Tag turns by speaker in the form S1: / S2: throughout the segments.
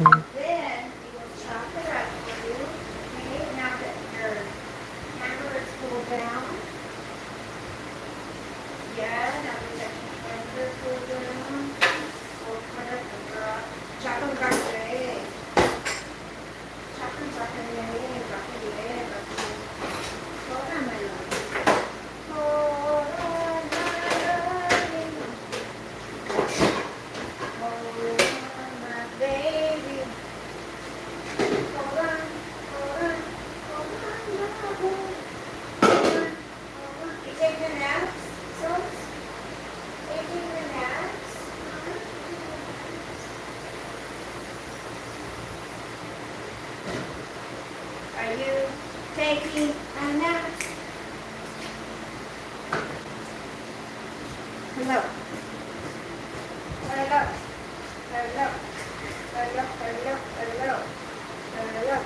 S1: Then we will chop it up for you. Okay, now that your hammer is cooled down. Yeah, now that your hammer is cooled down. We'll cut it and drop. Chop them garlic. Chop them broccoli. Hold on, my love. Hold on, my darling. Hold on, my baby. Hold on, hold on, hold on, my boy. Hold on, hold on. You taking a nap, Sos? Taking a nap? Are you taking a nap? Hello. Hello. Hello. Hello. Hello. Hello. Hello. Hello.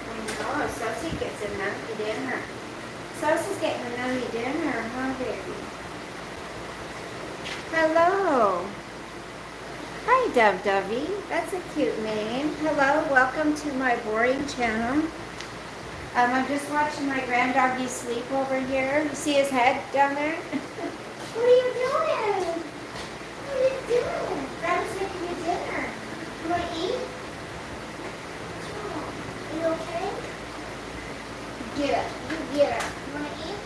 S1: I know, Sosa gets a nutty dinner. Sosa's getting a nutty dinner, huh, baby? Hello. Hi, Dove Dovey. That's a cute name. Hello, welcome to my boring channel. I'm just watching my grand doggy sleep over here. You see his head down there? What are you doing? What are you doing? Grandma's making you dinner. You want to eat? Are you okay? Get up. You get up. You want to eat?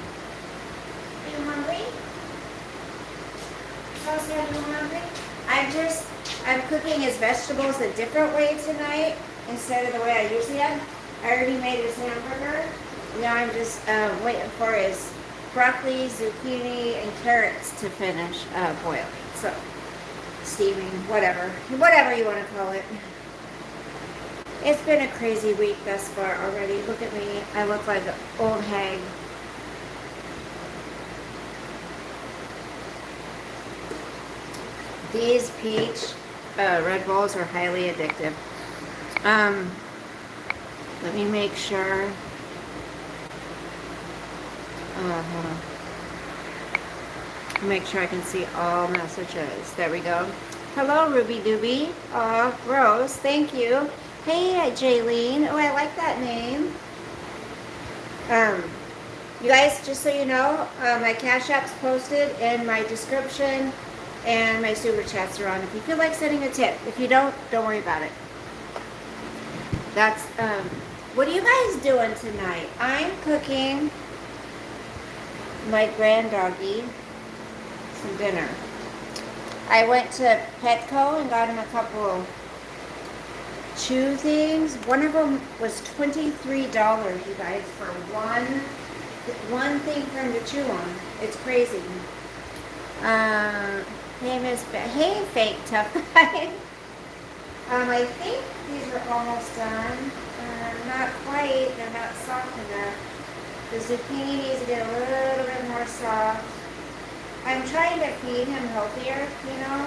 S1: Are you hungry? Sosa, are you hungry? I'm cooking his vegetables a different way tonight instead of the way I usually am. I already made his hamburger. Now I'm just waiting for his broccoli, zucchini, and carrots to finish boiling. So, steaming, whatever you want to call it. It's been a crazy week thus far already. Look at me. I look like an old hag. These peach Red Bulls are highly addictive. Let me make sure. Hold on. Make sure I can see all messages. There we go. Hello, Ruby Dooby. Rose, thank you. Hey, Jaylene. Oh, I like that name. You guys, just so you know, my Cash App's posted in my description, and my Super Chats are on. If you feel like sending a tip. If you don't worry about it. That's, what are you guys doing tonight? I'm cooking my grand doggy some dinner. I went to Petco and got him a couple chew things. One of them was $23, you guys, for one thing for him to chew on. It's crazy. Hey, hey, fake tough guy. I think these are almost done. Not quite. They're not soft enough. The zucchini needs to get a little bit more soft. I'm trying to feed him healthier, you know,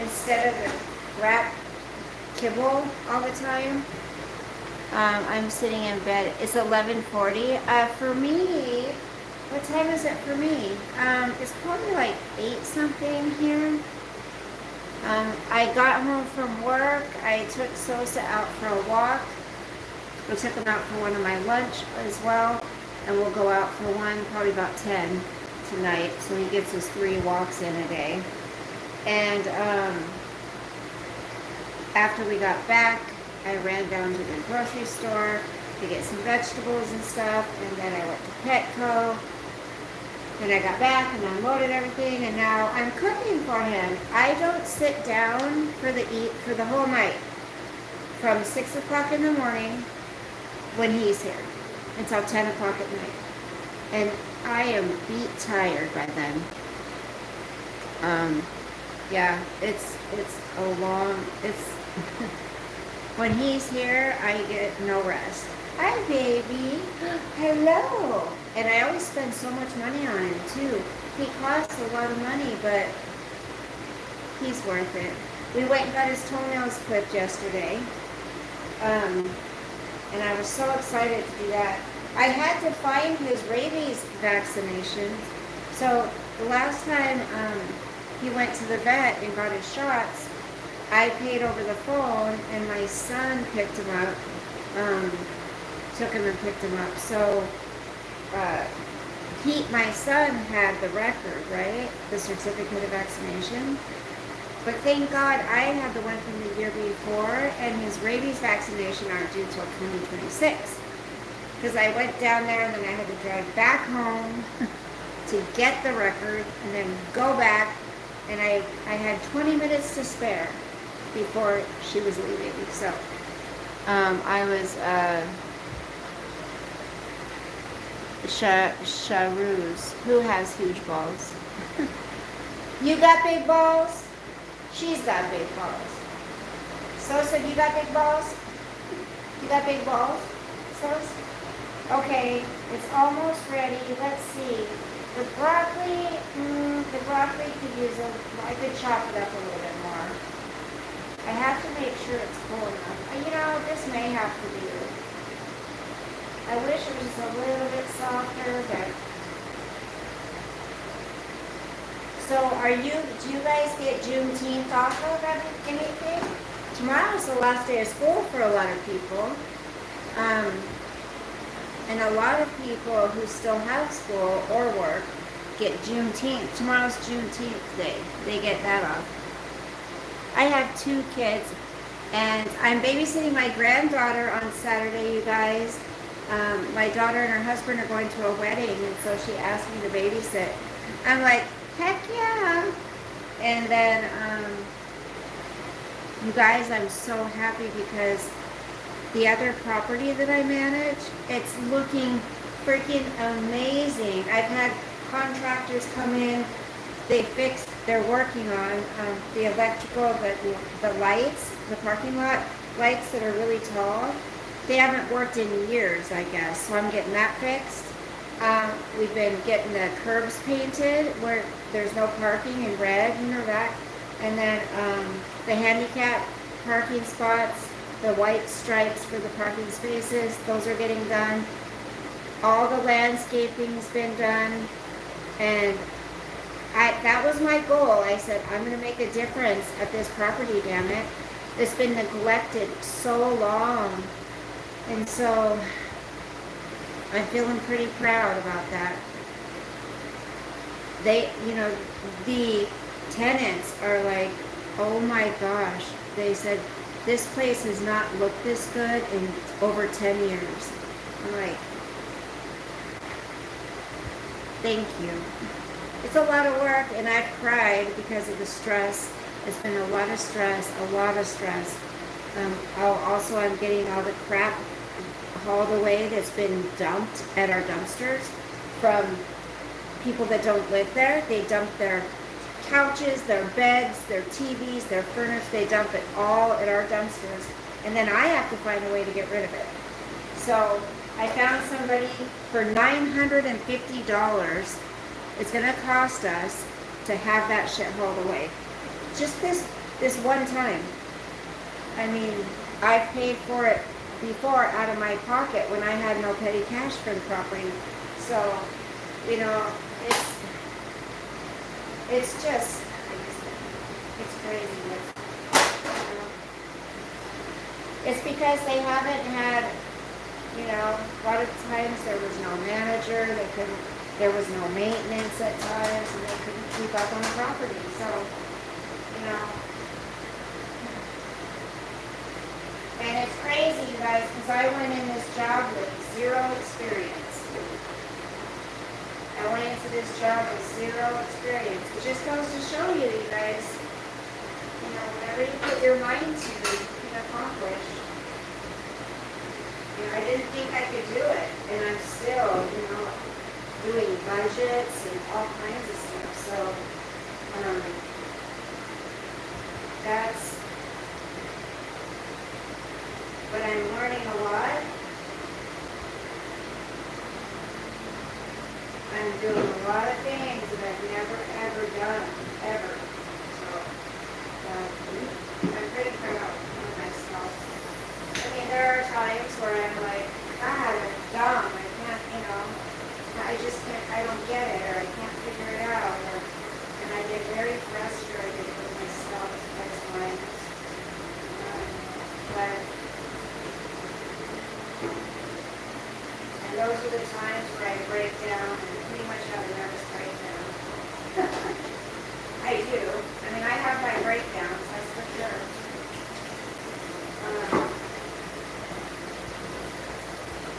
S1: instead of the wrap kibble all the time. I'm sitting in bed. It's 11:40. For me, what time is it for me? It's probably like 8 something here. I got home from work. I took Sosa out for a walk. I took him out for one of my lunch as well. And we'll go out for one, probably about 10 tonight. So he gets his 3 walks in a day. And after we got back, I ran down to the grocery store to get some vegetables and stuff. And then I went to Petco. Then I got back and unloaded everything, and now I'm cooking for him. I don't sit down for the whole night from 6 o'clock in the morning when he's here until 10 o'clock at night. And I am beat tired by then. Yeah, it's a long, when he's here, I get no rest. Hi, baby. Hello. And I always spend so much money on him, too. He costs a lot of money, but he's worth it. We went and got his toenails clipped yesterday. And I was so excited to do that. I had to find his rabies vaccination. So The last time he went to the vet and got his shots, I paid over the phone, and my son picked him up, took him and picked him up. So my son had the record, right? The certificate of vaccination. But thank God I had the one from the year before, and his rabies vaccination aren't due till 2026. Because I went down there and then I had to drive back home to get the record and then go back, and I had 20 minutes to spare before she was leaving. So I was Charuse, who has huge balls. You got big balls? She's got big balls. Sosa, you got big balls? You got big balls, Sosa? Okay, it's almost ready. Let's see. The broccoli could use I could chop it up a little bit more. I have to make sure it's full enough. You know, this may have to be. I wish it was just a little bit softer, but. So do you guys get Juneteenth off of anything? Tomorrow's the last day of school for a lot of people. And a lot of people who still have school or work get Juneteenth. Tomorrow's Juneteenth day. They get that off. I have 2 kids, and I'm babysitting my granddaughter on Saturday, you guys. My daughter and her husband are going to a wedding, and so she asked me to babysit. I'm like, heck yeah. And then, you guys, I'm so happy because the other property that I manage, it's looking freaking amazing. I've had contractors come in, they're working on the electrical, the lights, the parking lot lights that are really tall. They haven't worked in years, I guess, so I'm getting that fixed. We've been getting the curbs painted where there's no parking in red, you know that. And then the handicap parking spots, the white stripes for the parking spaces, those are getting done. All the landscaping's been done. And that was my goal. I said, I'm going to make a difference at this property, damn it. It's been neglected so long. And so I'm feeling pretty proud about that. The tenants are like, oh my gosh. They said, this place has not looked this good in over 10 years. I'm like, thank you. It's a lot of work, and I've cried because of the stress. It's been a lot of stress, Also, I'm getting all the crap hauled away that's been dumped at our dumpsters from people that don't live there. They dump their couches, their beds, their TVs, their furniture. They dump it all at our dumpsters. And then I have to find a way to get rid of it. So I found somebody for $950. It's going to cost us to have that shit hauled away. Just this one time. I mean, I've paid for it before out of my pocket when I had no petty cash for the property. So, it's just, it's crazy. It's because they haven't had, a lot of times there was no manager, there was no maintenance at times, and they couldn't keep up on the property. So, and it's crazy, you guys, because I went in this job with 0 experience. I went into this job with 0 experience. It just goes to show you, you guys, whatever you put your mind to, you can accomplish. I didn't think I could do it, and I'm still, doing budgets and all kinds of stuff. So, but I'm learning a lot. I'm doing a lot of things that I've never, ever done, ever. So, I'm pretty proud of myself. I mean, there are times where I'm like, God, I'm dumb. I can't, I just can't, I don't get it, or I can't figure it out, or very frustrated with myself at times. But and those are the times where I break down and pretty much have a nervous breakdown. I do. I mean, I have my breakdowns, that's for sure.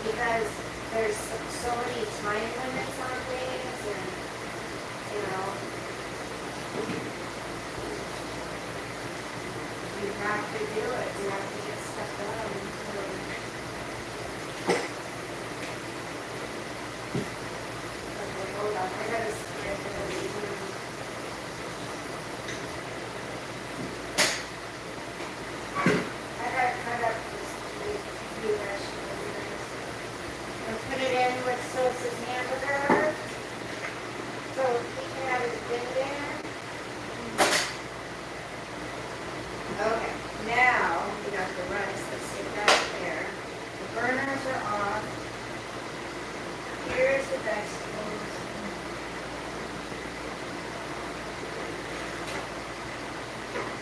S1: Because there's so many time limits on things, and you know, you have to do it. You have to get stuff done. Okay, hold on. I gotta spread the I gotta cut up these few vegetables and put it in with Sosa's hamburger. So he can have his bin there. Okay, now we got the rice. Let's stick that there. The burners are off. Here's the vegetables.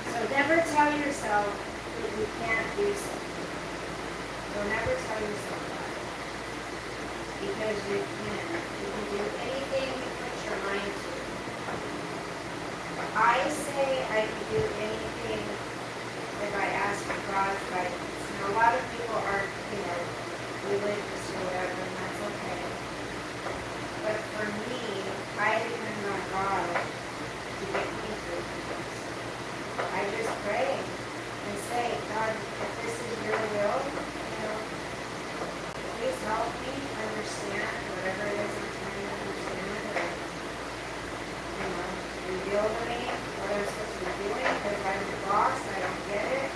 S1: So never tell yourself that you can't do something. Don't ever tell yourself that. Because you can. You can do anything you put your mind to. I say I can do anything if I ask for God's guidance. Now, a lot of people are, religious or whatever, and that's okay. But for me, I depend on God to get me through things. I just pray and say, God, if this is your will, please help me understand whatever it is I'm trying to understand, or, reveal to me what I'm supposed to be doing, because I'm the boss, I don't get it.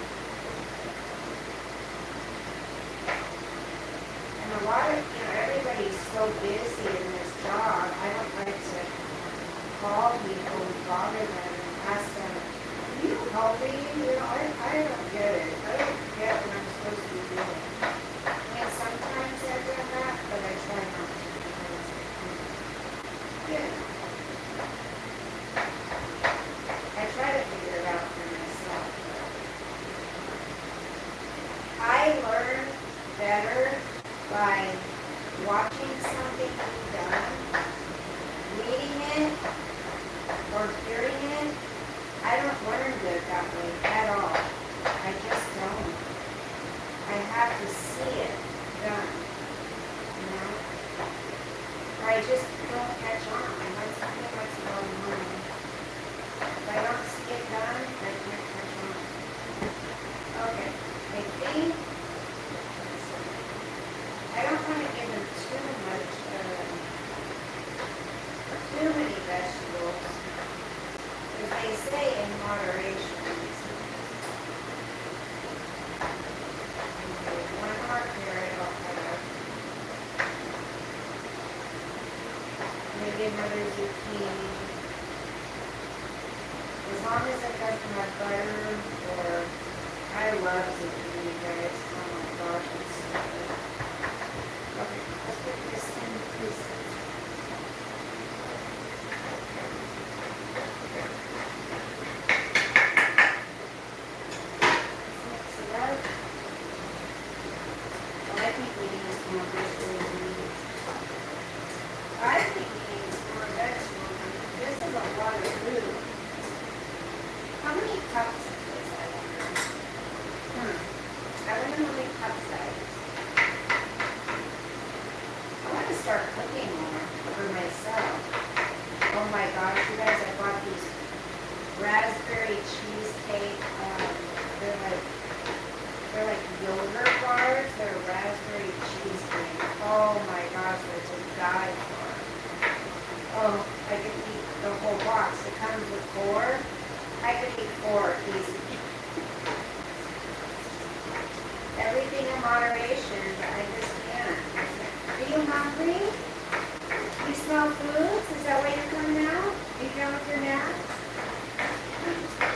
S1: And a lot of, everybody's so busy in this job, I don't like to call people and bother them and ask them, can you help me? I don't get it. I don't get what I'm supposed to be doing. And sometimes I've done that, but I try not to. Yeah. I try to figure it out for myself. I learn better by watching something be done, reading it, or hearing it. I don't learn good that way at all. I just don't. I have to see it done, Or I just don't catch on. That's something that's going on. If I don't see it done, I can't catch on. Okay, I think, I don't want to give them too many vegetables, because they say in moderation. One more carrot, I'll cut up. Maybe another zucchini. As long as it doesn't have butter, or I love zucchini, guys. Oh my gosh, it's so good. Okay, let's put this in pieces. Raspberry cheesecake. They're like yogurt bars. They're raspberry cheesecake. Oh my gosh, they're to die for. Oh, I could eat the whole box. It comes with 4. I could eat 4 easy. Everything in moderation, but I just can't. Are you hungry? You smell foods? Is that why you're coming out? Are you done with your naps?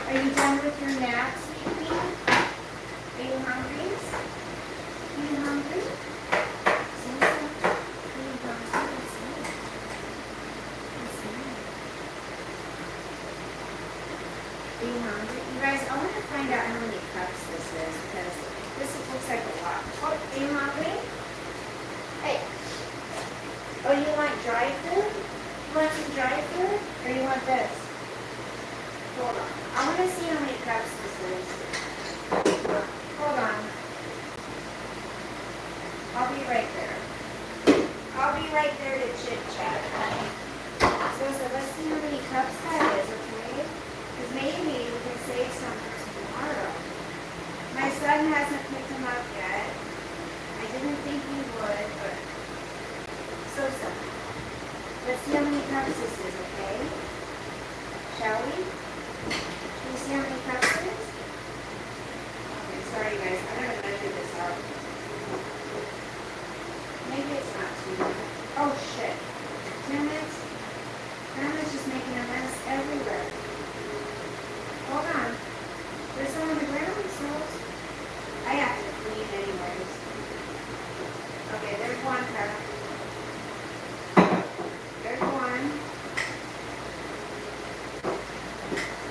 S1: Are you done with your naps, baby? Are you hungry? Are you hungry? Sosa? Are you hungry? dry food? You want some dry food? Or you want this? Hold on. I want to see how many cups this is. Hold on. I'll be right there. I'll be right there to chit chat. So let's see how many cups that is, okay? Because maybe we can save some for tomorrow. My son hasn't picked them up yet. I didn't think he would, but Sosa. Let's see how many cups this is, okay? Shall we? Can you see how many cups it is? Okay, sorry guys, I'm gonna measure this out. Maybe it's not too much. Oh shit. Damn it. Grandma's just making a mess everywhere. Hold on. There's some on the ground, so I have to clean anyways. Okay, there's one cup. There's one.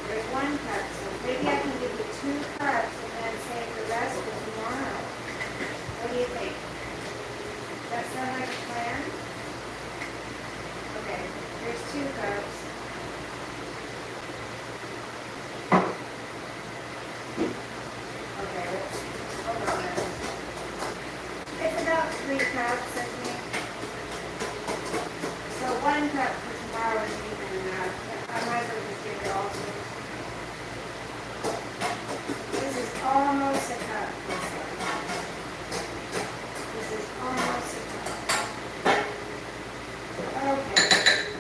S1: There's one cup, so maybe I can give you 2 cups and then save the rest for tomorrow. What do you think? Does that sound like a plan? Okay, there's 2 cups. Okay, hold on a minute. It's about 3 cups, I think. So 1 cup for tomorrow is even enough. I might as well just give it all to you. This is almost a cup. This is almost a cup. Okay.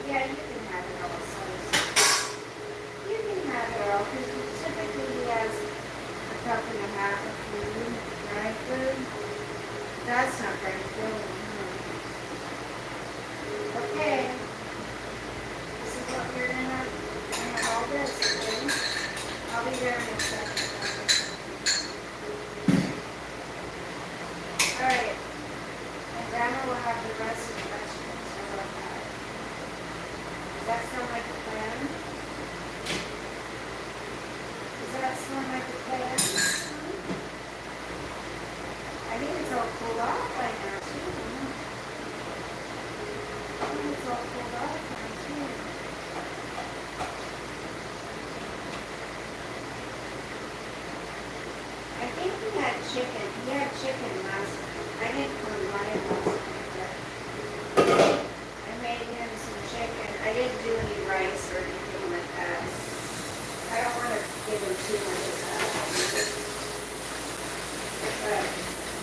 S1: Yeah, you can have it all, so you can have it all, because typically he has a cup and a half of food, dry food. That's not very filling, huh? Okay. This is what we're gonna have all this, okay? I'll be there in a second. Alright. And Grandma will have the rest of the vegetables. How about that? Does that sound like a plan? Does that sound like a plan? I think it's all cooled off by now, too. I think it's all cooled off now, too. I think he had chicken. He had chicken last night. I didn't put mine last night, but I made him some chicken. I didn't do any rice or anything like that. I don't want to give him too much of that. But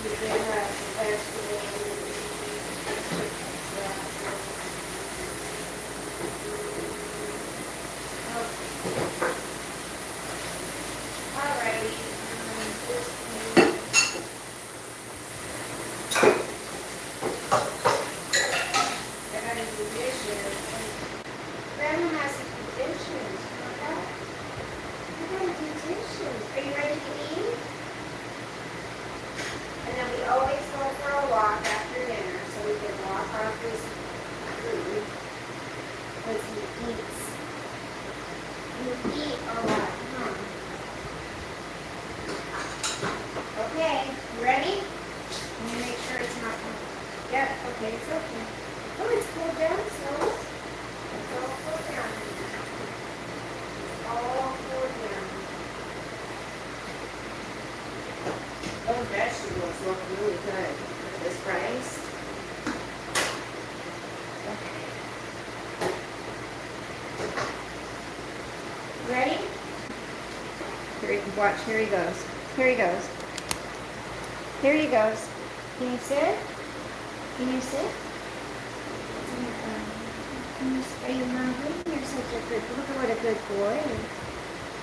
S1: he did have some vegetables and chicken stuff. Okay. Alrighty. I gotta do dishes. Grandma has to do dishes. Okay? I gotta do dishes. Are you ready to eat? And then we always go for a walk after dinner so we can walk off this food. Because he eats. You eat a lot, huh? Okay, you ready? Let me make sure it's not cold. Yep, okay, it's okay. Oh, it's cooled down, so it's all cooled down. It's all cooled down. Those vegetables look really good with this rice. Okay. Ready? Here, watch, here he goes. Here he goes. Here he goes. Can you sit? Can you sit? Are you hungry? You're such a good, look at what a good boy.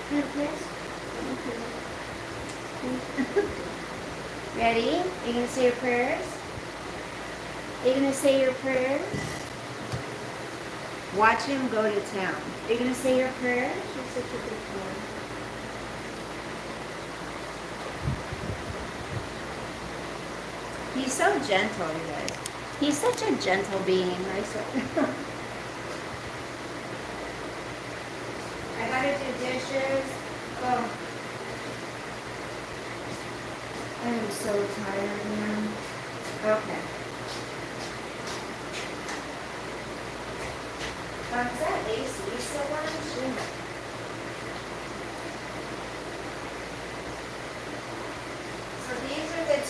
S1: Good, yes? Okay. Ready? Are you going to say your prayers? Are you going to say your prayers? Watch him go to town. Are you going to say your prayers? You're such a good boy. He's so gentle, you guys. He's such a gentle being. I gotta do dishes. Oh. I am so tired now. Okay.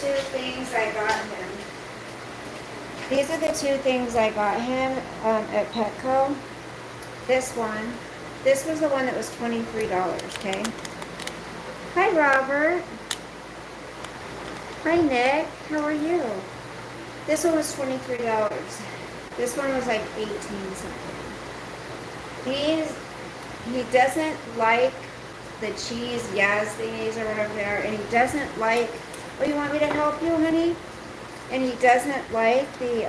S1: two things I got him. These are the two things I got him at Petco. This one. This was the one that was $23, okay? Hi, Robert. Hi, Nick. How are you? This one was $23. This one was like 18 something. He doesn't like the cheese Yaz thingies or whatever they are, and he doesn't like, oh, you want me to help you, honey? And he doesn't like the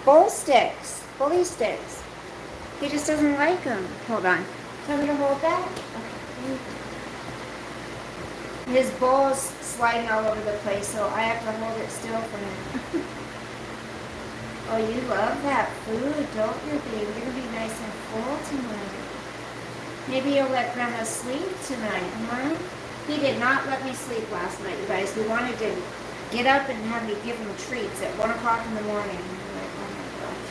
S1: bully sticks. He just doesn't like them. Hold on. Want me to hold that? Okay. His bowl's sliding all over the place, so I have to hold it still for him. Oh, you love that food, don't you, baby? You're going to be nice and full tonight. Maybe you'll let Grandma sleep tonight, huh? He did not let me sleep last night, you guys. He wanted to get up and have me give him treats at 1 o'clock in the morning. I'm like, oh my gosh.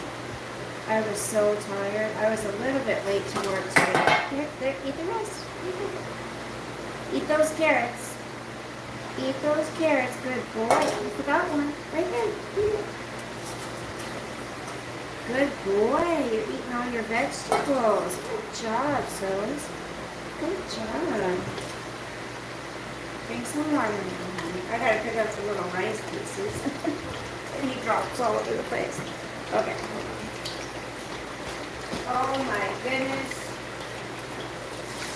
S1: I was so tired. I was a little bit late to work today. Here, eat the rest. Eat those carrots. Eat those carrots. Good boy. You forgot one. Right there. Eat it. Good boy. You're eating all your vegetables. Good job, Sos. Good job. Drink some water now, honey. I gotta pick up the little rice pieces. And he drops all over the place. Okay. Oh my goodness.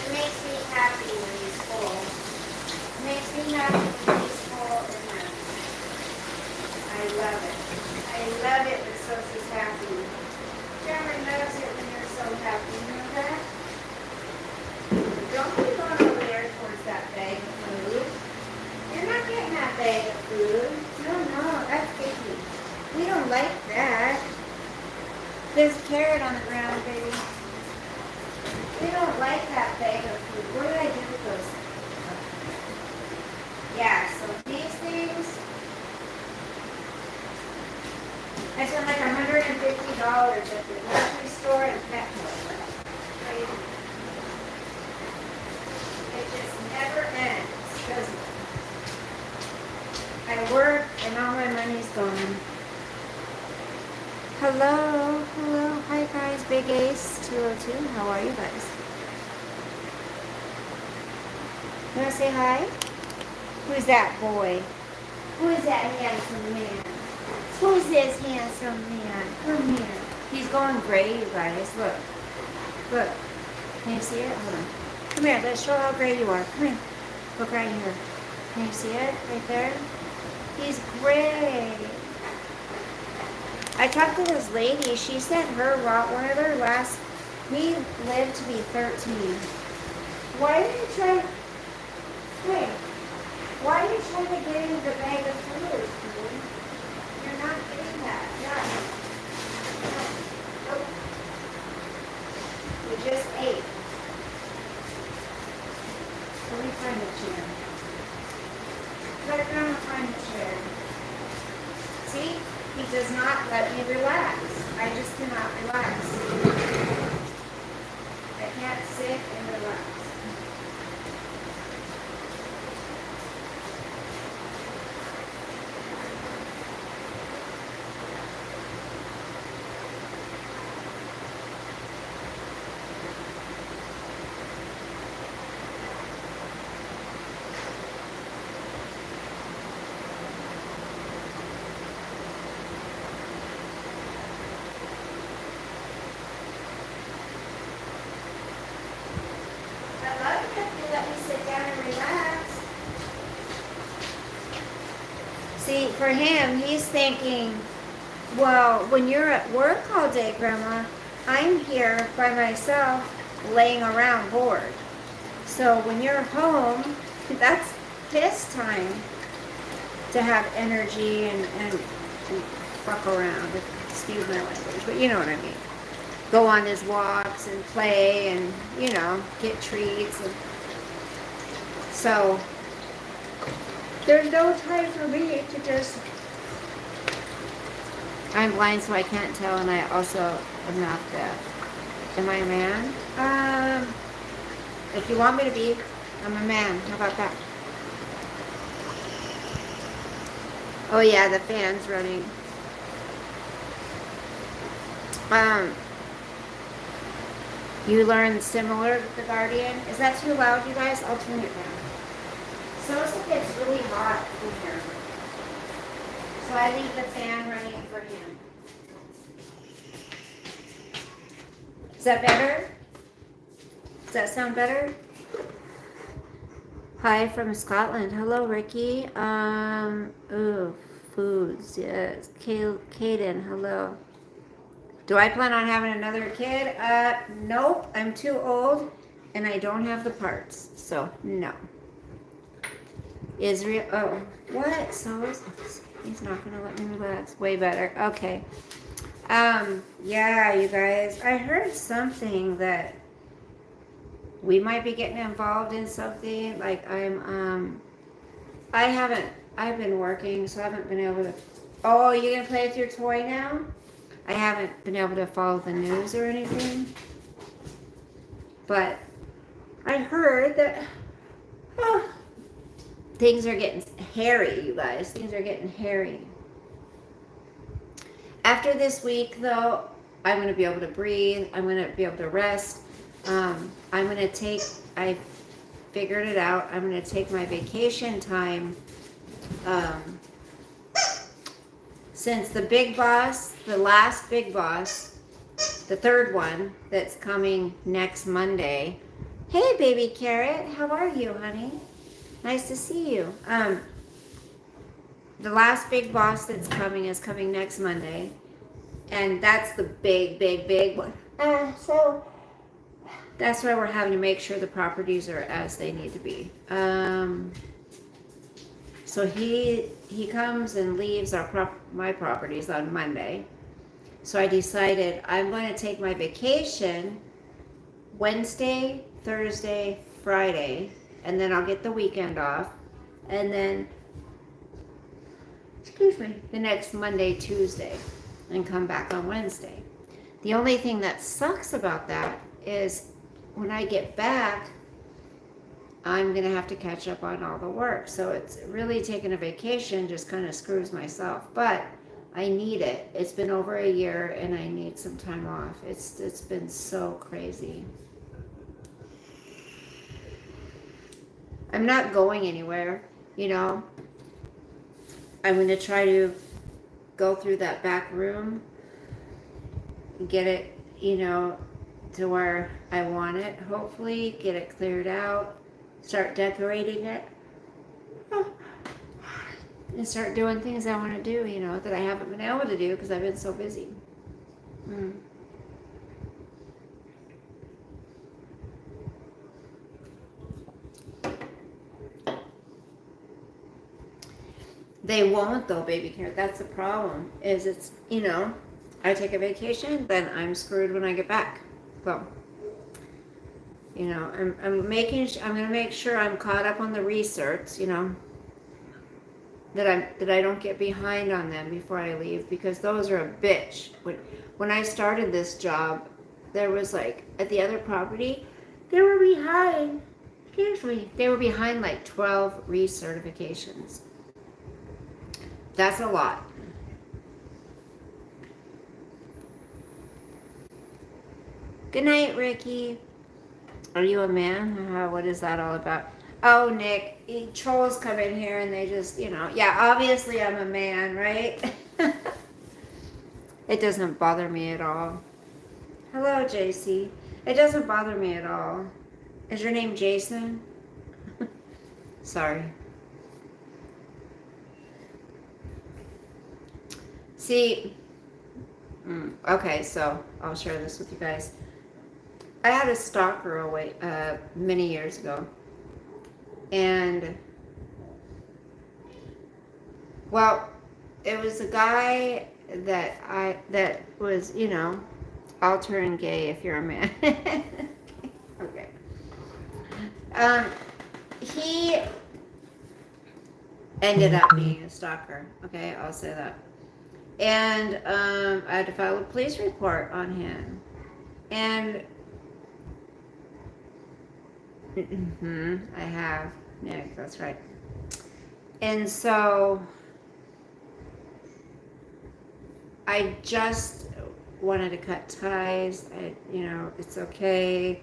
S1: It makes me happy when he's full. It makes me happy when he's full and happy. I love it. I love it when Sosa's happy. Grandma loves it when you're so happy. You know that? Don't be going over there towards that bag of food. You're not getting that bag of food. No, that's icky. We don't like that. There's a carrot on the ground, baby. We don't like that bag of food. What did I do with those? Yeah, so these things, I spent like $150 at the grocery store and Petco. It just never ends, does it? I work and all my money's gone. Hello. Hi guys, Big Ace 202. How are you guys? You wanna say hi? Who's that boy? Who is that handsome man? Who's this handsome man? Come here. He's going gray, you guys. Look. Can you see it? Hold on. Come here. Let's show how gray you are. Come here. Look right here. Can you see it? Right there? He's gray. I talked to this lady. She sent her Rottweiler last. He lived to be 13. Why are you trying? Hey, why are you trying to get into the bag of food? Dude? You're not getting that. Nope. You just ate. Let me find a chair. Let Grandma find a chair. See? He does not let me relax. I just cannot relax. I can't sit and relax. See, for him, he's thinking, well, when you're at work all day, Grandma, I'm here by myself laying around bored. So when you're home, that's his time to have energy and fuck around, excuse my language, but you know what I mean. Go on his walks and play and, get treats. And so there's no time for me to just... I'm blind, so I can't tell, and I also am not deaf. Am I a man? If you want me to be, I'm a man. How about that? Oh yeah, the fan's running. Um, you learned similar with the Guardian. Is that too loud, you guys? I'll turn it down. Sosa gets really hot in here. So I leave the fan running for him. Is that better? Does that sound better? Hi from Scotland. Hello, Ricky. Foods. Yes. Kaden, hello. Do I plan on having another kid? Nope. I'm too old and I don't have the parts. So, no. Israel. Oh, what? So, he's not going to let me relax. Way better. Okay. Yeah, you guys. I heard something that we might be getting involved in something. Like, I've been working, so I haven't been able to. Oh, you're going to play with your toy now? I haven't been able to follow the news or anything, but I heard that things are getting hairy, you guys. Things are getting hairy. After this week, though, I'm going to be able to breathe. I'm going to be able to rest. I figured it out. I'm going to take my vacation time. Since the big boss, the last big boss, the third one that's coming next Monday. Hey, baby carrot, how are you, honey? Nice to see you. The last big boss that's coming is coming next Monday, and that's the big one. So that's why we're having to make sure the properties are as they need to be. So he comes and leaves my properties on Monday. So I decided I'm going to take my vacation Wednesday, Thursday, Friday, and then I'll get the weekend off. And then, the next Monday, Tuesday, and come back on Wednesday. The only thing that sucks about that is when I get back, I'm going to have to catch up on all the work. So it's really taking a vacation just kind of screws myself. But I need it. It's been over a year and I need some time off. It's been so crazy. I'm not going anywhere, you know. I'm going to try to go through that back room and get it, you know, to where I want it. Hopefully get it cleared out. Start decorating it and start doing things I want to do, you know, that I haven't been able to do because I've been so busy. They won't though, baby carrot. That's the problem. Is it's, you know, I take a vacation, then I'm screwed when I get back. So, you know, I'm gonna make sure I'm caught up on the research, you know, that I don't get behind on them before I leave, because those are a bitch. When I started this job, there was like at the other property, they were behind. They were behind like 12 recertifications. That's a lot. Good night, Ricky. Are you a man? What is that all about? Oh, Nick, trolls come in here and they just, you know, yeah, obviously I'm a man, right? It doesn't bother me at all. Hello, JC. It doesn't bother me at all. Is your name Jason? Sorry. See, okay, so I'll share this with you guys. I had a stalker many years ago, and well, it was a guy that was, you know, I'll turn gay if you're a man. Okay. He ended up being a stalker. Okay, I'll say that. And I had to file a police report on him. And I have, Nick, that's right. And so I just wanted to cut ties. It's okay.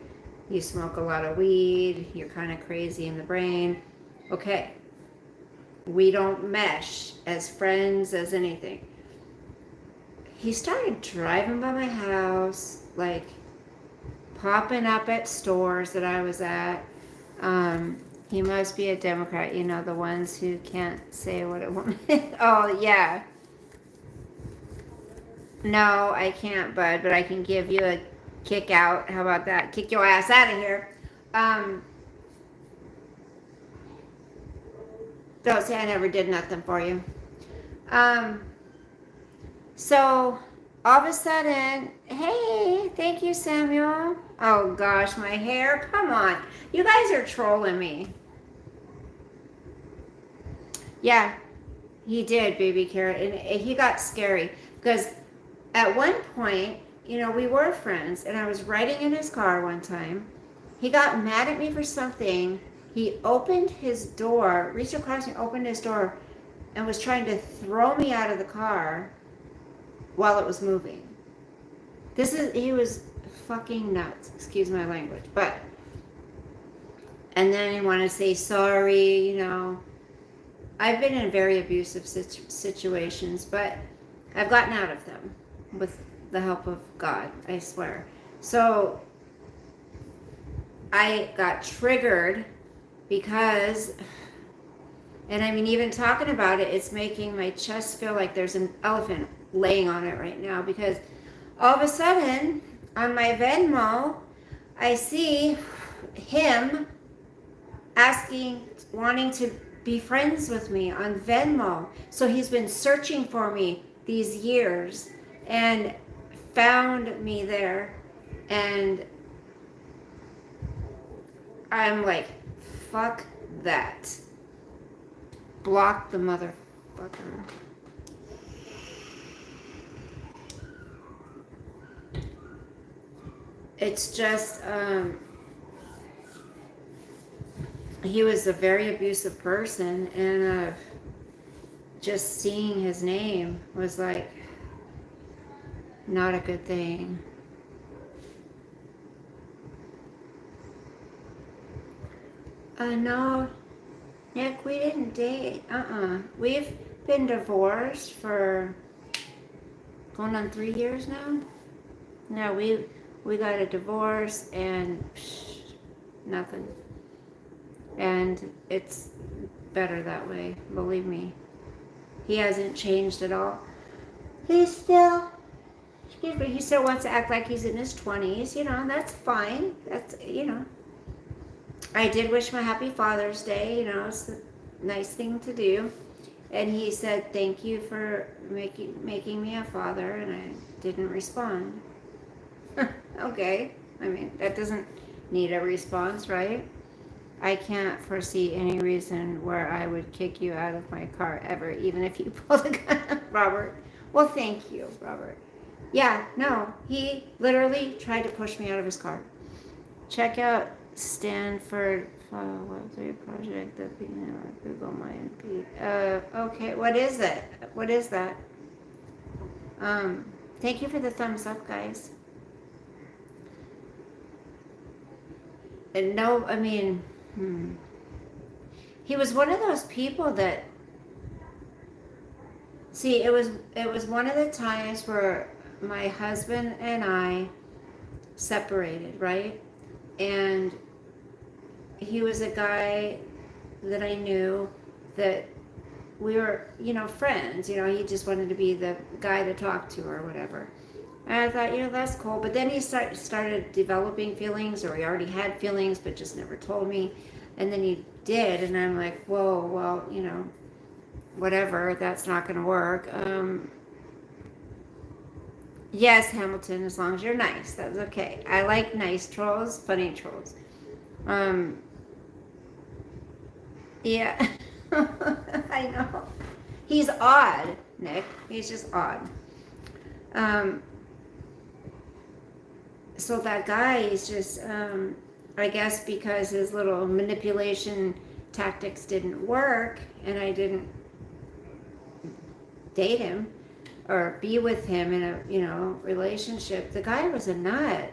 S1: You smoke a lot of weed. You're kind of crazy in the brain. Okay. We don't mesh as friends, as anything. He started driving by my house, like popping up at stores that I was at. He must be a Democrat, the ones who can't say what it wants. Oh, yeah. No, I can't, bud, but I can give you a kick out. How about that? Kick your ass out of here. Don't say I never did nothing for you. So all of a sudden, hey, thank you, Samuel. Oh gosh, my hair. Come on. You guys are trolling me. Yeah, he did, baby carrot. And he got scary because at one point, we were friends, and I was riding in his car one time. He got mad at me for something. He opened his door, reached across and opened his door, and was trying to throw me out of the car while it was moving. He was fucking nuts, excuse my language. And then he wanted to say sorry, I've been in very abusive situations, but I've gotten out of them with the help of God, I swear. So I got triggered because, and I mean, even talking about it, it's making my chest feel like there's an elephant laying on it right now, because all of a sudden on my Venmo, I see him wanting to be friends with me on Venmo. So he's been searching for me these years and found me there, and I'm like, fuck that. Block the motherfucker. It's just, he was a very abusive person, and just seeing his name was like not a good thing. No, Nick, we didn't date. We've been divorced for going on 3 years now. No, we got a divorce and nothing. And it's better that way, believe me. He hasn't changed at all. He still wants to act like he's in his 20s, that's fine. That's, I did wish my happy Father's Day, it's a nice thing to do. And he said, thank you for making me a father, and I didn't respond. Okay, I mean, that doesn't need a response, right? I can't foresee any reason where I would kick you out of my car ever, even if you pulled a gun, Robert. Well, thank you, Robert. Yeah, no, he literally tried to push me out of his car. Check out Stanford Web3 project that Google my NP. Okay, what is it? What is that? Thank you for the thumbs up, guys. And no, I mean, he was one of those people that, see, it was one of the times where my husband and I separated, right? And he was a guy that I knew that we were, friends. He just wanted to be the guy to talk to or whatever. And I thought, that's cool. But then he started developing feelings, or he already had feelings, but just never told me. And then he did, and I'm like, whoa, well, whatever, that's not going to work. Yes, Hamilton, as long as you're nice, that's okay. I like nice trolls, funny trolls. Yeah, I know. He's odd, Nick. He's just odd. So that guy is just, I guess because his little manipulation tactics didn't work, and I didn't date him, or be with him in a, relationship. The guy was a nut.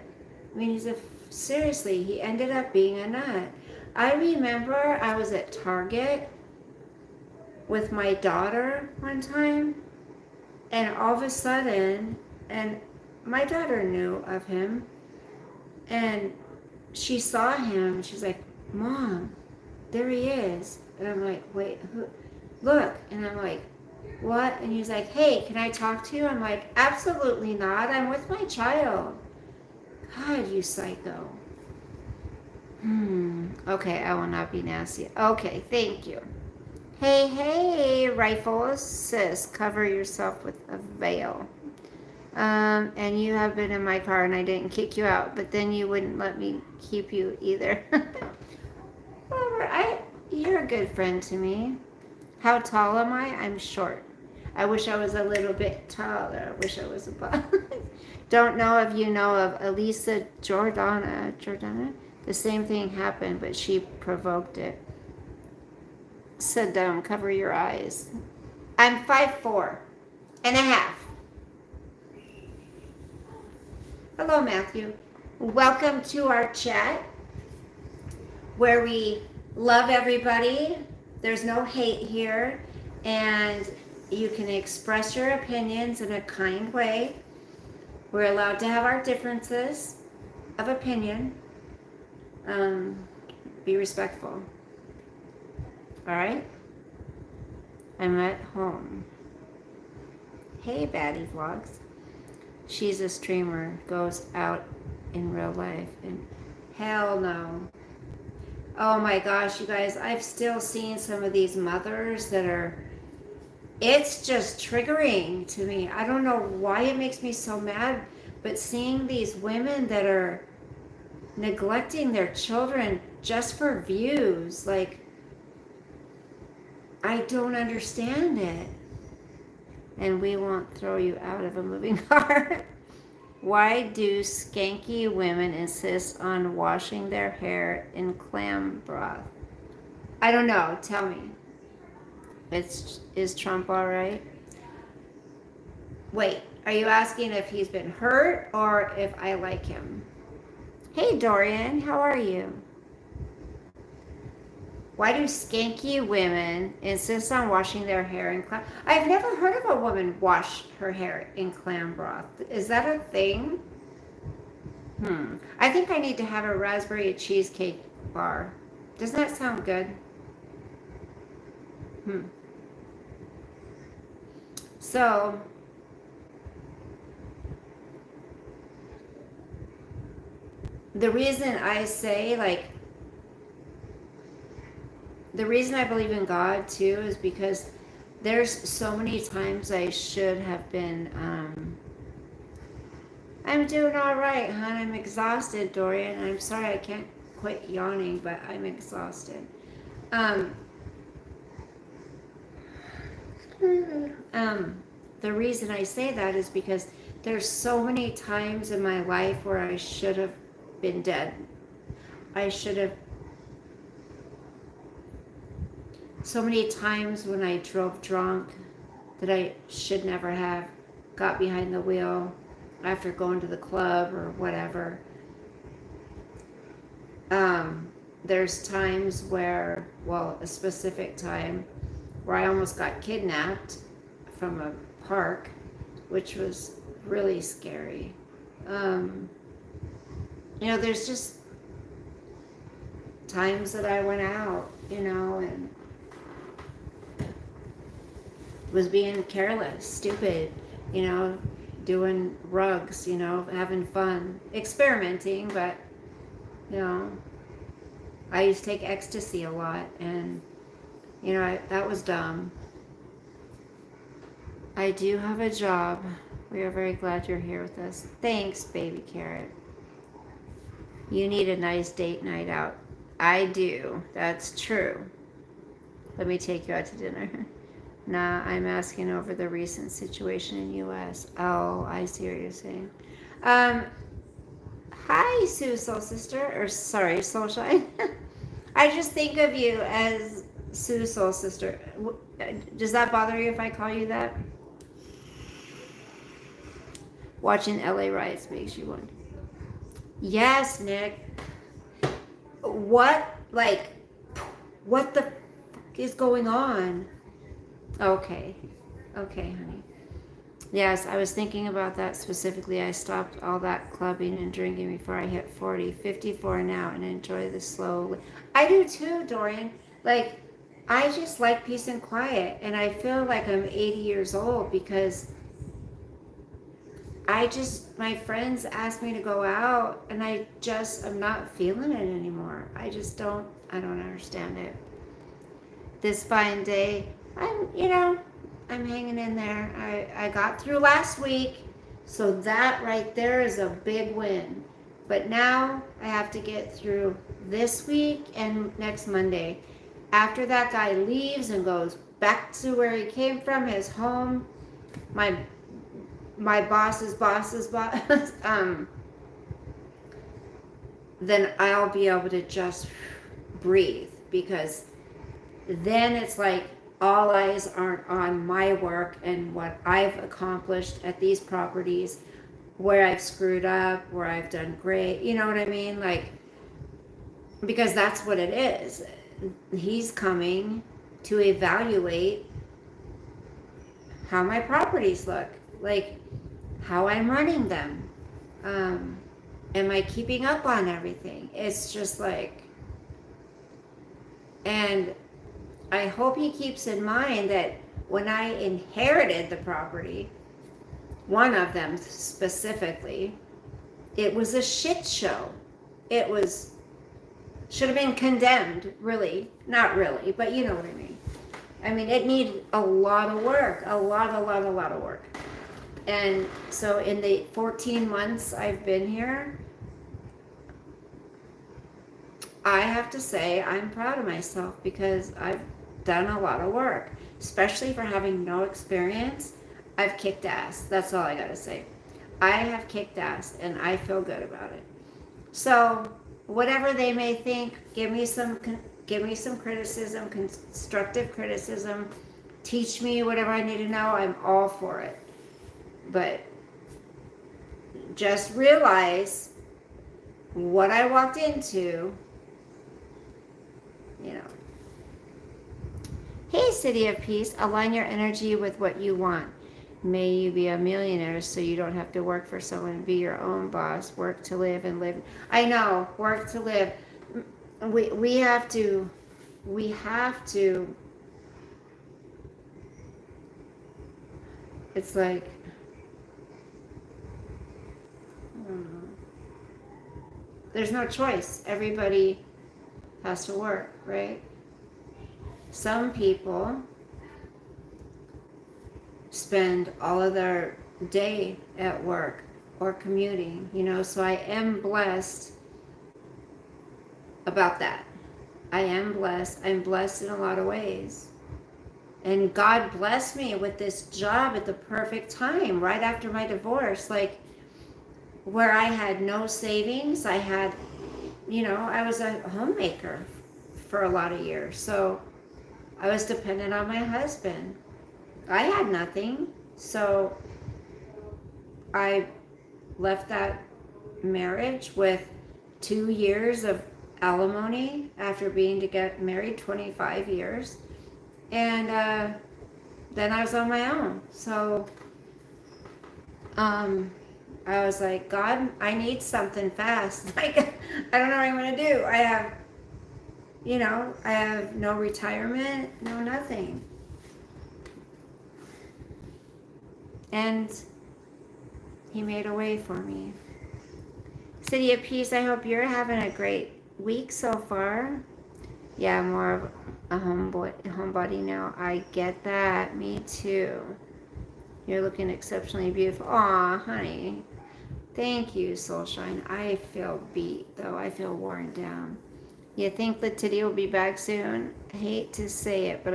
S1: I mean, seriously, he ended up being a nut. I remember I was at Target with my daughter one time, and all of a sudden, and my daughter knew of him, and she saw him. She's like, "Mom, there he is." And I'm like, "Wait, who? Look." And I'm like, "What?" And he's like, "Hey, can I talk to you?" I'm like, "Absolutely not. I'm with my child." God, you psycho. Okay, I will not be nasty. Okay, thank you. Hey, rifles, sis, cover yourself with a veil. And you have been in my car and I didn't kick you out, but then you wouldn't let me keep you either. Whatever, you're a good friend to me. How tall am I? I'm short. I wish I was a little bit taller. I wish I was above. Don't know if you know of Elisa Jordana. The same thing happened, but she provoked it. Saddam, cover your eyes. I'm 5'4.5". Hello, Matthew. Welcome to our chat where we love everybody. There's no hate here, and you can express your opinions in a kind way. We're allowed to have our differences of opinion. Be respectful. All right? I'm at home. Hey, Baddie Vlogs. She's a streamer, goes out in real life, and hell no. Oh my gosh, you guys, I've still seen some of these mothers that are, it's just triggering to me. I don't know why it makes me so mad, but seeing these women that are neglecting their children just for views, like, I don't understand it. And we won't throw you out of a moving car. Why do skanky women insist on washing their hair in clam broth? I don't know. Tell me. Is Trump all right? Wait, are you asking if he's been hurt or if I like him? Hey, Dorian, how are you? Why do skanky women insist on washing their hair in clam? I've never heard of a woman wash her hair in clam broth. Is that a thing? I think I need to have a raspberry cheesecake bar. Doesn't that sound good? So, the reason I say, like, the reason I believe in God too is because there's so many times I should have been, I'm doing all right, hon. I'm exhausted, Dorian. I'm sorry I can't quit yawning, but I'm exhausted. The reason I say that is because there's so many times in my life where I should have been dead. I should have. So many times when I drove drunk that I should never have got behind the wheel after going to the club or whatever. There's times where, well, a specific time where I almost got kidnapped from a park, which was really scary. There's just times that I went out, and was being careless, stupid, doing rugs, having fun, experimenting, but, I used to take ecstasy a lot, and, that was dumb. I do have a job. We are very glad you're here with us. Thanks, baby carrot. You need a nice date night out. I do. That's true. Let me take you out to dinner. Nah, I'm asking over the recent situation in U.S. Oh, I see what you're saying. Hi, Sue Soul Sister, or sorry, Soulshine. I just think of you as Sue Soul Sister. Does that bother you if I call you that? Watching LA riots makes you wonder. Yes, Nick. What, like, what the fuck is going on? Okay. Okay, honey. Yes, I was thinking about that specifically. I stopped all that clubbing and drinking before I hit 40, 54 now, and enjoy the slow. I do too, Dorian. Like, I just like peace and quiet, and I feel like I'm 80 years old because my friends ask me to go out, and I'm not feeling it anymore. I don't understand it. This fine day, I'm hanging in there. I got through last week, so that right there is a big win. But now I have to get through this week and next Monday. After that guy leaves and goes back to where he came from, his home, my boss's boss's boss, then I'll be able to just breathe, because then it's like all eyes aren't on my work and what I've accomplished at these properties, where I've screwed up, where I've done great. You know what I mean? Like, because that's what it is. He's coming to evaluate how my properties look, like how I'm running them. Am I keeping up on everything? It's just like, and I hope he keeps in mind that when I inherited the property, one of them specifically, it was a shit show. Should have been condemned, really. Not really, but you know what I mean. I mean, it needed a lot of work, a lot of work. And so in the 14 months I've been here, I have to say I'm proud of myself, because I've done a lot of work, especially for having no experience. I've kicked ass. That's all I gotta say. I have kicked ass, and I feel good about it. So whatever they may think, give me some criticism, constructive criticism. Teach me whatever I need to know. I'm all for it. But just realize what I walked into, you know. Hey, City of Peace, align your energy with what you want. May you be a millionaire so you don't have to work for someone. Be your own boss. Work to live and live. I know, work to live. We have to. It's like, I don't know. There's no choice. Everybody has to work, right? Some people spend all of their day at work or commuting, so I am blessed about that. I am blessed. I'm blessed in a lot of ways. And God blessed me with this job at the perfect time, right after my divorce, like where I had no savings. I had, I was a homemaker for a lot of years. So I was dependent on my husband. I had nothing. So I left that marriage with 2 years of alimony after being married 25 years. And then I was on my own. So I was like, God, I need something fast. Like, I don't know what I'm going to do. I have no retirement, no nothing. And he made a way for me. City of Peace, I hope you're having a great week so far. Yeah, more of a homebody now. I get that. Me too. You're looking exceptionally beautiful. Aw, honey. Thank you, Soulshine. I feel beat, though. I feel worn down. You think the titty will be back soon? I hate to say it, but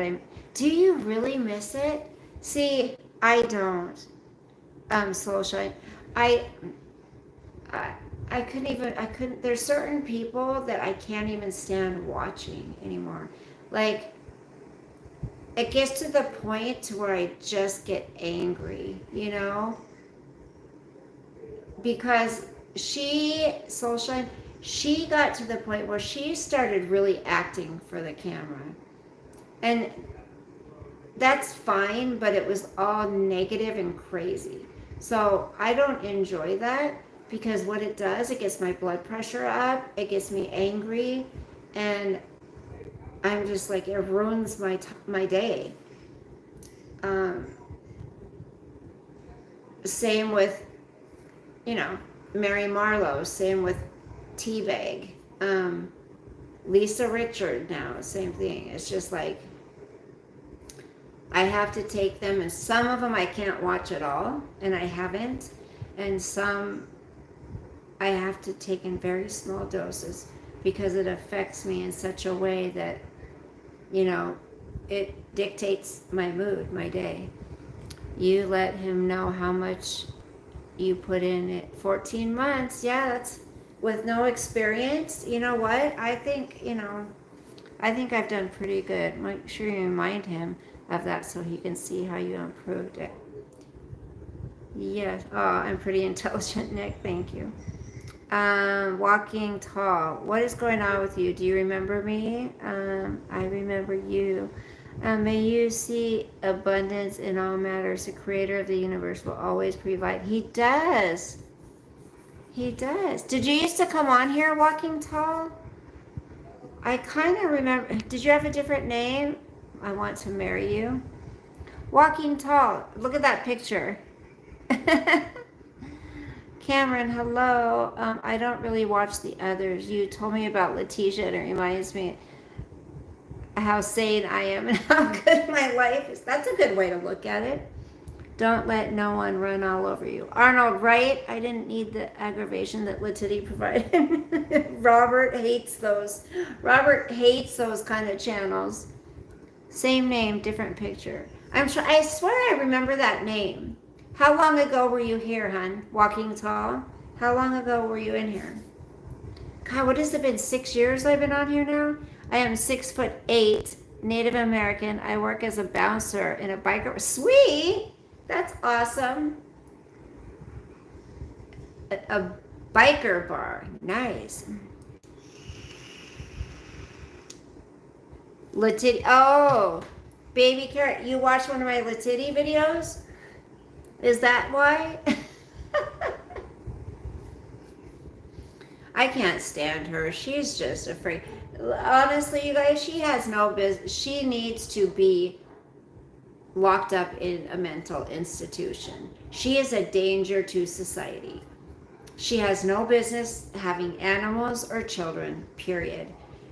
S1: do you really miss it? See, I don't. Soulshine. I couldn't, there's certain people that I can't even stand watching anymore. Like, it gets to the point to where I just get angry, because Soulshine, she got to the point where she started really acting for the camera. And that's fine, but it was all negative and crazy. So I don't enjoy that, because what it does, it gets my blood pressure up, it gets me angry, and I'm just like, it ruins my day. Same with, Mary Marlowe, same with Teabag. Lisa Richard now, same thing. It's just like, I have to take them, and some of them I can't watch at all, and I haven't, and some I have to take in very small doses, because it affects me in such a way that, it dictates my mood, my day. You let him know how much you put in it. 14 months, yeah, that's with no experience. You know what? I think I've done pretty good. Make sure you remind him of that so he can see how you improved it. Yes. Oh, I'm pretty intelligent, Nick. Thank you. Walking tall. What is going on with you? Do you remember me? I remember you. May you see abundance in all matters. The creator of the universe will always provide. He does. He does. Did you used to come on here, Walking Tall? I kind of remember. Did you have a different name? I want to marry you. Walking Tall. Look at that picture. Cameron, hello. I don't really watch the others. You told me about Letitia, and it reminds me how sane I am and how good my life is. That's a good way to look at it. Don't let no one run all over you. Arnold, right? I didn't need the aggravation that Letitia provided. Robert hates those. Robert hates those kind of channels. Same name, different picture. I swear I remember that name. How long ago were you here, hon? Walking Tall? How long ago were you in here? God, what has it been? 6 years I've been on here now? I am 6'8", Native American. I work as a bouncer in a biker. Sweet! That's awesome. A biker bar. Nice. Letitia. Oh, baby carrot. You watched one of my Letitia videos? Is that why? I can't stand her. She's just a freak. Honestly, you guys, she has no business. She needs to be locked up in a mental institution. She is a danger to society. She has no business having animals or children, period.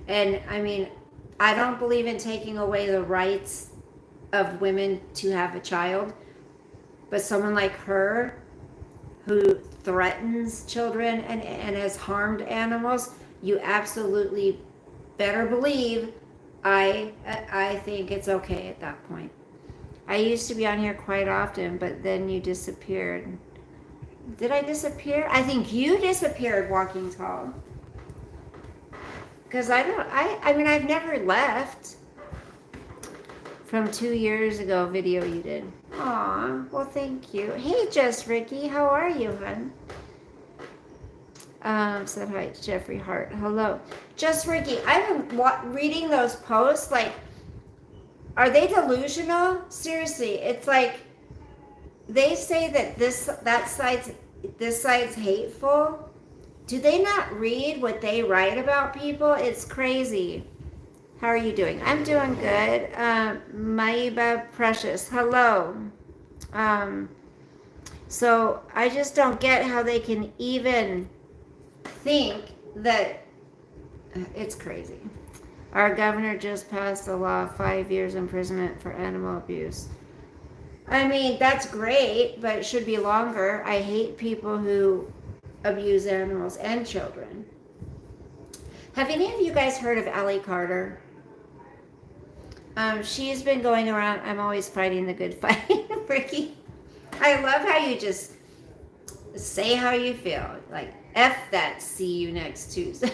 S1: And I mean, I don't believe in taking away the rights of women to have a child, but someone like her who threatens children and has harmed animals, you absolutely better believe I think it's okay at that point. I used to be on here quite often, but then you disappeared. Did I disappear? I think you disappeared, Walking Tall. Because I've never left from 2 years ago video you did. Aw, well, thank you. Hey, Just Ricky, how are you, hon? Said hi to Jeffrey Hart. Hello. Just Ricky, I've been reading those posts, like, are they delusional? Seriously, it's like they say that this side's hateful. Do they not read what they write about people? It's crazy. How are you doing? I'm doing good. Maiba Precious, hello. So I just don't get how they can even think that it's crazy. Our governor just passed a law of 5 years imprisonment for animal abuse. I mean, that's great, but it should be longer. I hate people who abuse animals and children. Have any of you guys heard of Allie Carter? She's been going around, I'm always fighting the good fight, Ricky. I love how you just say how you feel. Like, F that, see you next Tuesday.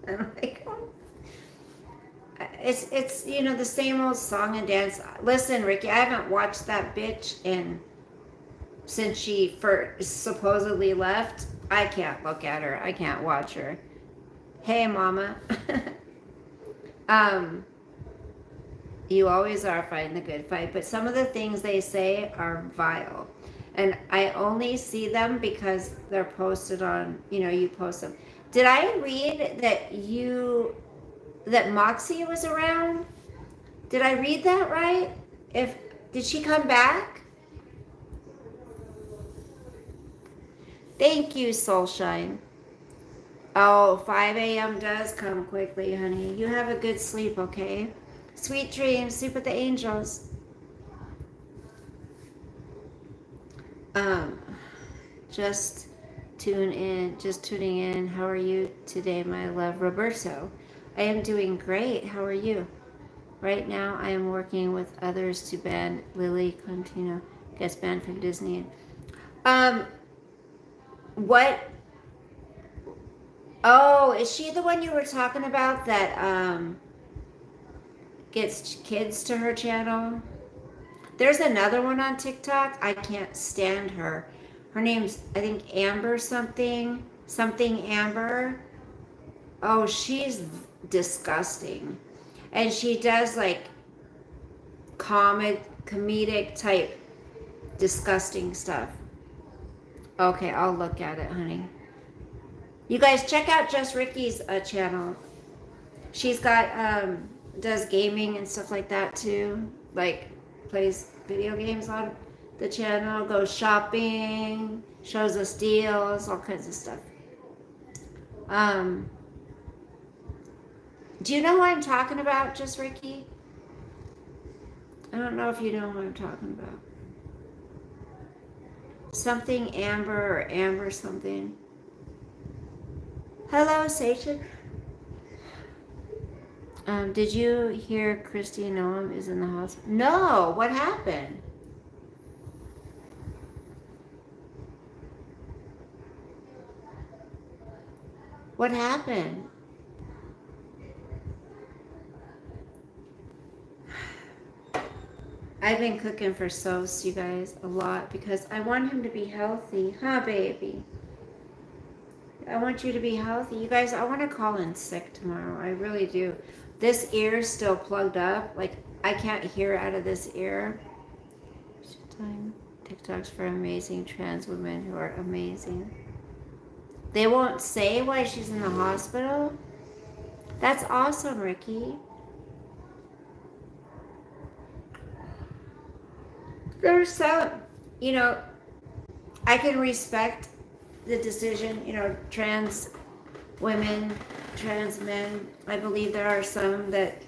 S1: I'm like, oh. It's the same old song and dance. Listen, Ricky, I haven't watched that bitch in since she supposedly left. I can't look at her. I can't watch her. Hey, mama. um, you always are fighting the good fight, but some of the things they say are vile. And I only see them because they're posted on, you post them. Did I read that Moxie was around? Did I read that right? Did she come back? Thank you, Soulshine. Oh, 5 a.m. does come quickly, honey. You have a good sleep, okay? Sweet dreams. Sleep with the angels. Um, just tuning in. How are you today, my love? Roberto. I am doing great. How are you? Right now, I am working with others to ban Lily Contino. Gets banned from Disney. What? Oh, is she the one you were talking about that gets kids to her channel? There's another one on TikTok. I can't stand her. Her name's, I think, Amber something. Something Amber. Oh, she's disgusting. And she does like comedic type disgusting stuff. Okay, I'll look at it, honey. You guys check out Just Ricky's channel. She's got does gaming and stuff like that too. Like plays video games on the channel, goes shopping, shows us deals, all kinds of stuff. Do you know what I'm talking about, Just Ricky? I don't know if you know what I'm talking about. Something Amber or Amber something. Hello, Satan. Did you hear Christy Noam is in the hospital? No, what happened? What happened? I've been cooking for Sosa, you guys, a lot because I want him to be healthy. Huh, baby? I want you to be healthy. You guys, I want to call in sick tomorrow. I really do. This ear's still plugged up. Like, I can't hear out of this ear. Time TikToks for amazing trans women who are amazing. They won't say why she's in the hospital? That's awesome, Ricky. There's some, I can respect the decision, trans women, trans men. I believe there are some that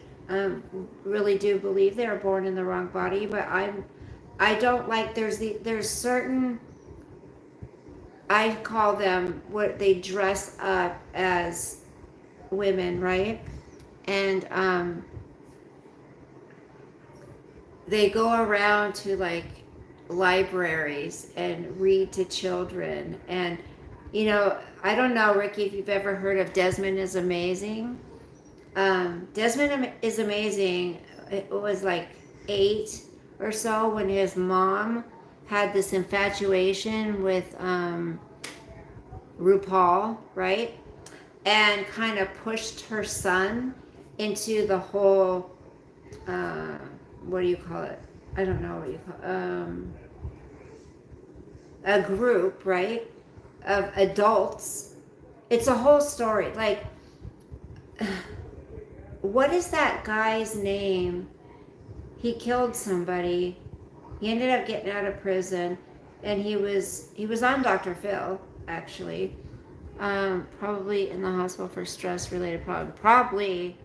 S1: really do believe they were born in the wrong body, but I don't like, there's certain, I call them what they dress up as women, right? And they go around to like libraries and read to children. And I don't know, Ricky, if you've ever heard of Desmond is Amazing. Desmond is Amazing. It was like 8 or so when his mom had this infatuation with RuPaul, right? And kind of pushed her son into the whole what do you call it? I don't know what you call a group, right? Of adults. It's a whole story. Like, what is that guy's name? He killed somebody. He ended up getting out of prison, and he was on Dr. Phil, actually. Probably in the hospital for stress-related problem. Probably.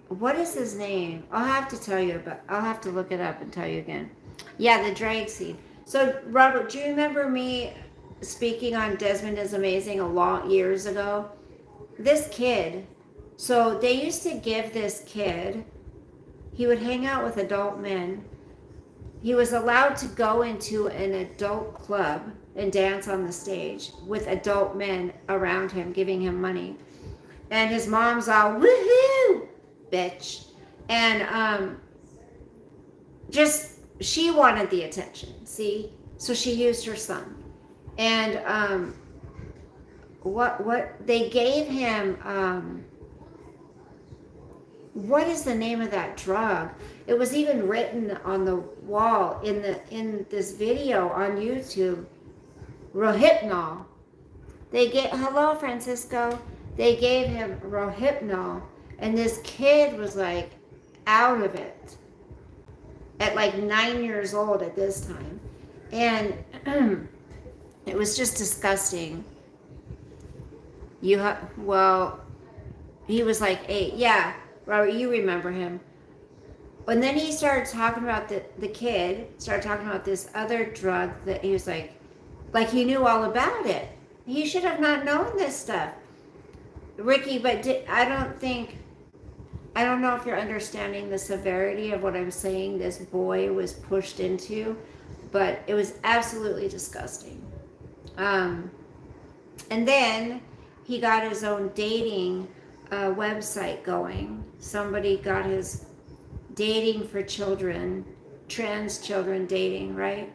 S1: What is his name? I'll have to tell you about. I'll have to look it up and tell you again. Yeah, the drag scene. So, Robert, do you remember me speaking on Desmond is Amazing years ago? This kid. So they used to give this kid. He would hang out with adult men. He was allowed to go into an adult club and dance on the stage with adult men around him, giving him money. And his mom's all, woohoo, bitch. And just she wanted the attention, see? So she used her son. And what they gave him, what is the name of that drug? It was even written on the wall in this video on YouTube. Rohypnol. Hello, Francisco. They gave him Rohypnol, and this kid was like out of it at like 9 years old at this time. And it was just disgusting. Well, he was like 8. Yeah, Robert, you remember him. And then he started talking about the kid, started talking about this other drug that he was like he knew all about it. He should have not known this stuff. Ricky, but I don't know if you're understanding the severity of what I'm saying this boy was pushed into, but it was absolutely disgusting. And then he got his own dating website going. Somebody got his dating for children, trans children dating, right?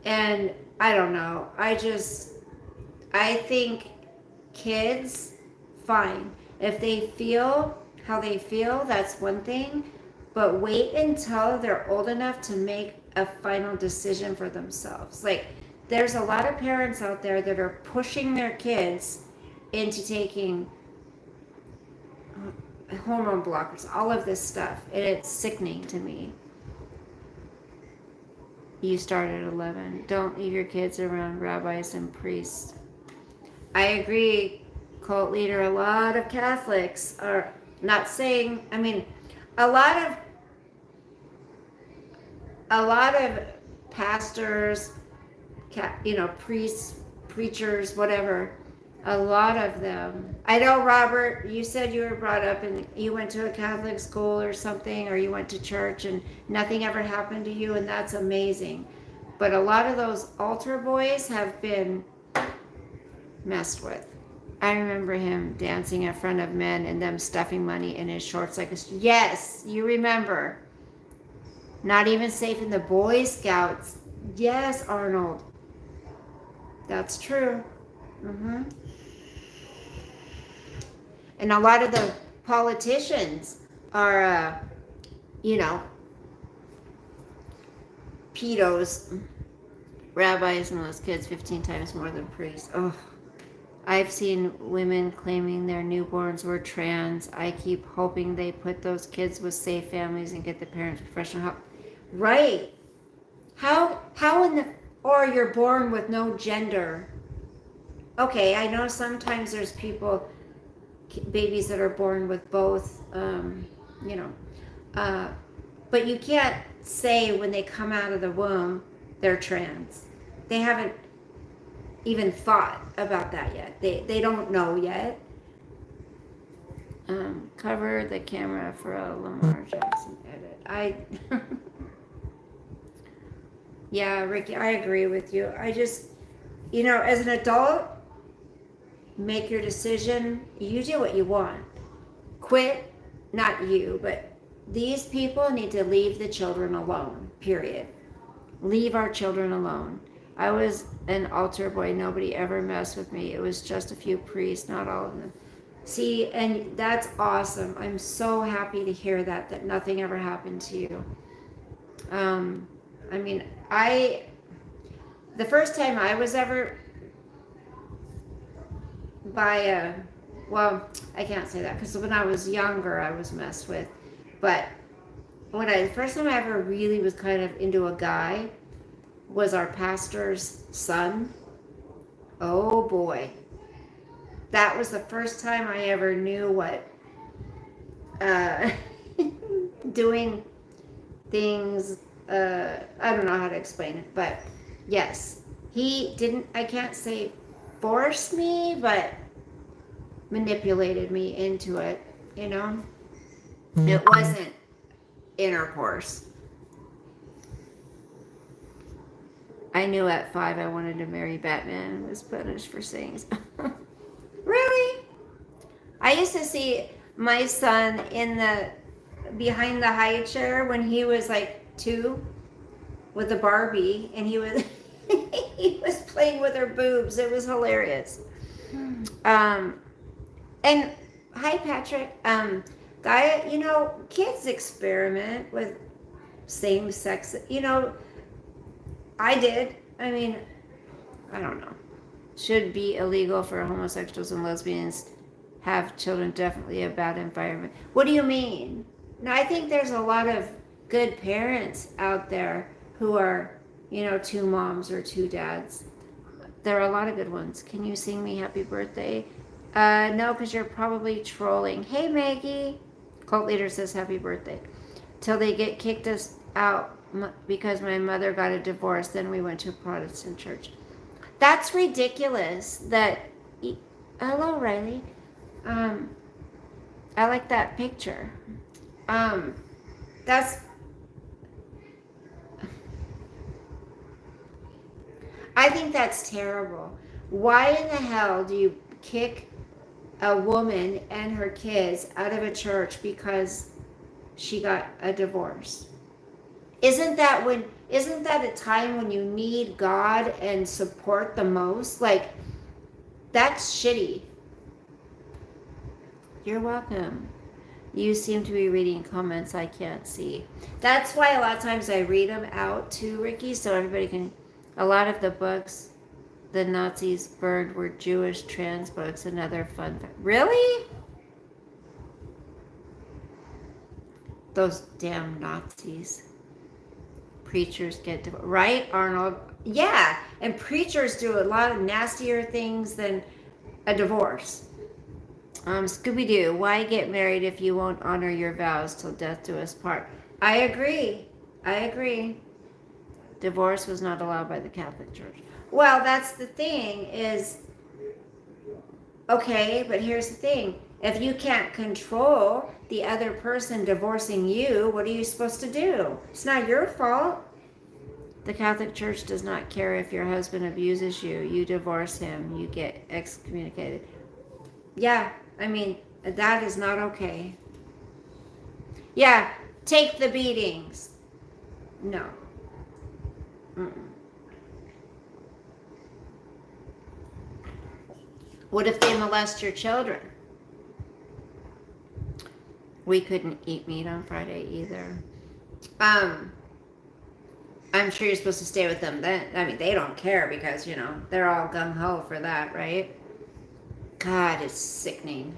S1: And I don't know. I think kids, fine. If they feel how they feel, that's one thing. But wait until they're old enough to make a final decision for themselves. Like, there's a lot of parents out there that are pushing their kids into taking hormone blockers, all of this stuff. And it's sickening to me. You start at 11. Don't leave your kids around rabbis and priests. I agree, cult leader. A lot of Catholics are not saying, a lot of pastors, priests, preachers, whatever, a lot of them. I know, Robert, you said you were brought up and you went to a Catholic school or something, or you went to church and nothing ever happened to you, and that's amazing. But a lot of those altar boys have been messed with. I remember him dancing in front of men and them stuffing money in his shorts like this. Yes, you remember. Not even safe in the Boy Scouts. Yes, Arnold. That's true. And a lot of the politicians are, pedos, rabbis, and those kids 15 times more than priests. Oh, I've seen women claiming their newborns were trans. I keep hoping they put those kids with safe families and get the parents professional help. Right. How or you're born with no gender. Okay, I know sometimes there's babies that are born with both, but you can't say when they come out of the womb they're trans. They haven't even thought about that yet. They don't know yet. Cover the camera for a Lamar Jackson edit. Yeah, Ricky, I agree with you. I just, as an adult, make your decision. You do what you want. Quit, not you, but these people need to leave the children alone, period. Leave our children alone. I was an altar boy. Nobody ever messed with me. It was just a few priests, not all of them. See, and that's awesome. I'm so happy to hear that nothing ever happened to you. The first time I was ever I can't say that because when I was younger, I was messed with. But the first time I ever really was kind of into a guy was our pastor's son. Oh boy. That was the first time I ever knew what doing things, I don't know how to explain it, but yes, I can't say forced me, but manipulated me into it, It wasn't intercourse. I knew at 5 I wanted to marry Batman and was punished for saying so. Really? I used to see my son behind the high chair when he was like 2. with a Barbie, and he was he was playing with her boobs. It was hilarious. Um, and hi, Patrick. Gaia, kids experiment with same sex. I did. I mean, I don't know. Should be illegal for homosexuals and lesbians have children. Definitely a bad environment. What do you mean? No, I think there's a lot of good parents out there who are, two moms or two dads. There are a lot of good ones. Can you sing me happy birthday? No, because you're probably trolling. Hey, Maggie. Cult leader says happy birthday. Till they get kicked us out because my mother got a divorce. Then we went to a Protestant church. That's ridiculous. Hello, Riley. I like that picture. That's. I think that's terrible. Why in the hell do you kick a woman and her kids out of a church because she got a divorce? Isn't that a time when you need God and support the most? Like, that's shitty. You're welcome. You seem to be reading comments I can't see. That's why a lot of times I read them out to Ricky so everybody can. A lot of the books the Nazis burned were Jewish trans books. Another fun fact. Really? Those damn Nazis. Preachers get divorced. Right, Arnold? Yeah, and preachers do a lot of nastier things than a divorce. Scooby-Doo, why get married if you won't honor your vows till death do us part? I agree. Divorce was not allowed by the Catholic Church. Well, that's the thing is, okay, but here's the thing. If you can't control the other person divorcing you, what are you supposed to do? It's not your fault. The Catholic Church does not care if your husband abuses you. You divorce him, you get excommunicated. Yeah, I mean, that is not okay. Yeah, take the beatings. No. Mm-mm. What if they molest your children? We couldn't eat meat on Friday either. I'm sure you're supposed to stay with them then. I mean, they don't care because, they're all gung-ho for that, right? God, it's sickening.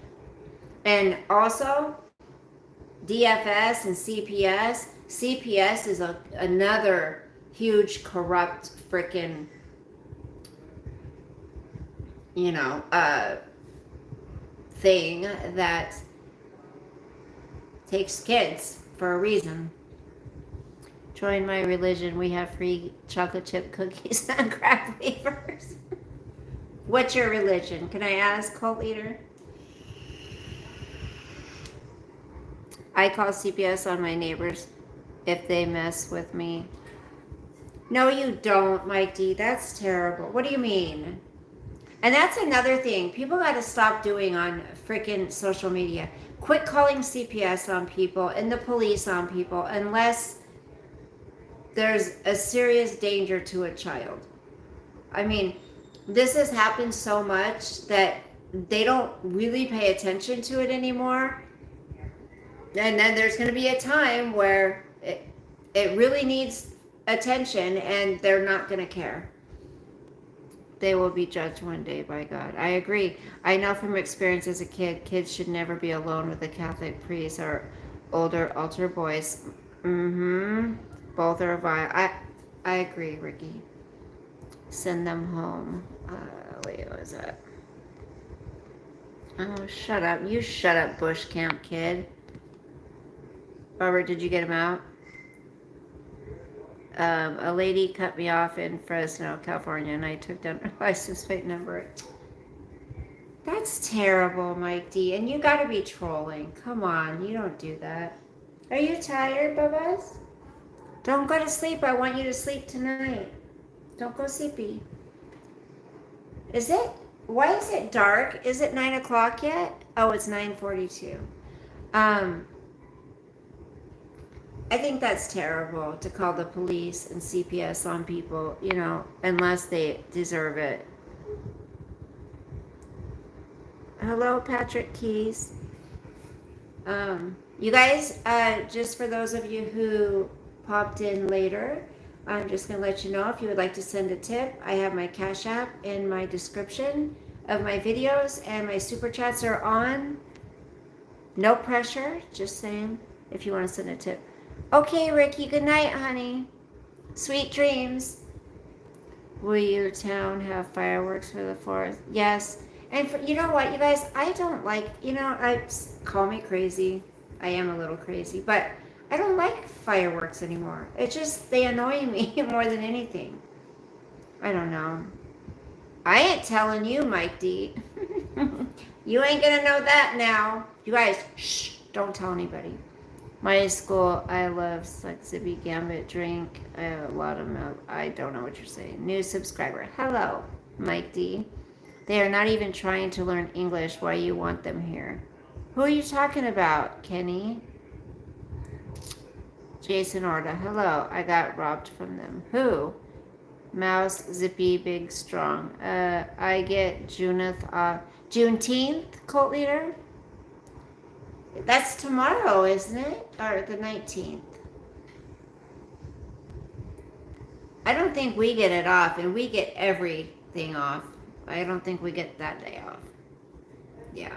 S1: And also, DFS and CPS. CPS is another huge corrupt freaking, thing that takes kids for a reason. Join my religion. We have free chocolate chip cookies and crab wafers. What's your religion? Can I ask, cult leader? I call CPS on my neighbors if they mess with me. No, you don't, Mike D. That's terrible. What do you mean? And that's another thing people got to stop doing on freaking social media. Quit calling CPS on people and the police on people unless there's a serious danger to a child. I mean, this has happened so much that they don't really pay attention to it anymore. And then there's going to be a time where it really needs attention and they're not going to care. They will be judged one day by God. I agree. I know from experience as a kid, kids should never be alone with a Catholic priest or older altar boys. Both are vile. I agree, Ricky. Send them home. Wait, what was that? Oh, shut up. You shut up, bush camp kid. Robert, did you get him out? A lady cut me off in Fresno, California, and I took down her license plate number. That's terrible, Mike D. And you gotta be trolling. Come on, you don't do that. Are you tired, Bubba's? Don't go to sleep. I want you to sleep tonight. Don't go sleepy. Why is it dark? Is it 9 o'clock yet? Oh, it's 9:42. I think that's terrible to call the police and CPS on people, you know, unless they deserve it. Hello, Patrick Keys. You guys, just for those of you who popped in later, I'm just going to let you know if you would like to send a tip. I have my Cash App in my description of my videos, and my super chats are on. No pressure, just saying if you want to send a tip. Okay, Ricky, good night, honey. Sweet dreams. Will your town have fireworks for the 4th? Yes. And you know what, you guys, I don't like, you know, call me crazy. I am a little crazy, but I don't like fireworks anymore. It just, they annoy me more than anything. I don't know. I ain't telling you, Mike D. You ain't gonna know that now. You guys, shh, don't tell anybody. My school, I love like Zippy Gambit drink. I have a lot of milk. I don't know what you're saying. New subscriber. Hello, Mike D. They are not even trying to learn English. Why you want them here? Who are you talking about, Kenny? Jason Orta. Hello, I got robbed from them. Who? Mouse, Zippy, Big, Strong. I get Juneteenth, cult leader? That's tomorrow, isn't it? Or the 19th. I don't think we get it off, and we get everything off. I don't think we get that day off. Yeah.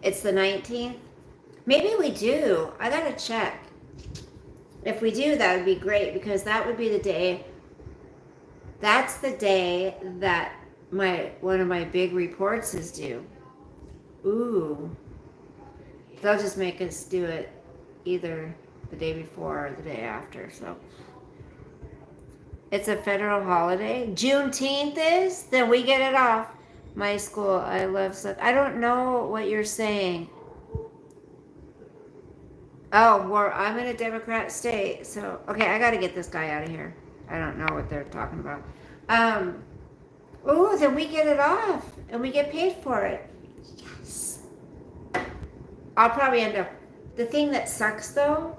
S1: It's the 19th. Maybe we do. I gotta check. If we do, that would be great, because that would be the day. That's the day that one of my big reports is due. Ooh. They'll just make us do it either the day before or the day after. So it's a federal holiday. Juneteenth is? Then we get it off. My school, I love stuff. I don't know what you're saying. Oh, well, I'm in a Democrat state. So, okay, I got to get this guy out of here. I don't know what they're talking about. Oh, then we get it off and we get paid for it. Yes. I'll probably end up, the thing that sucks though,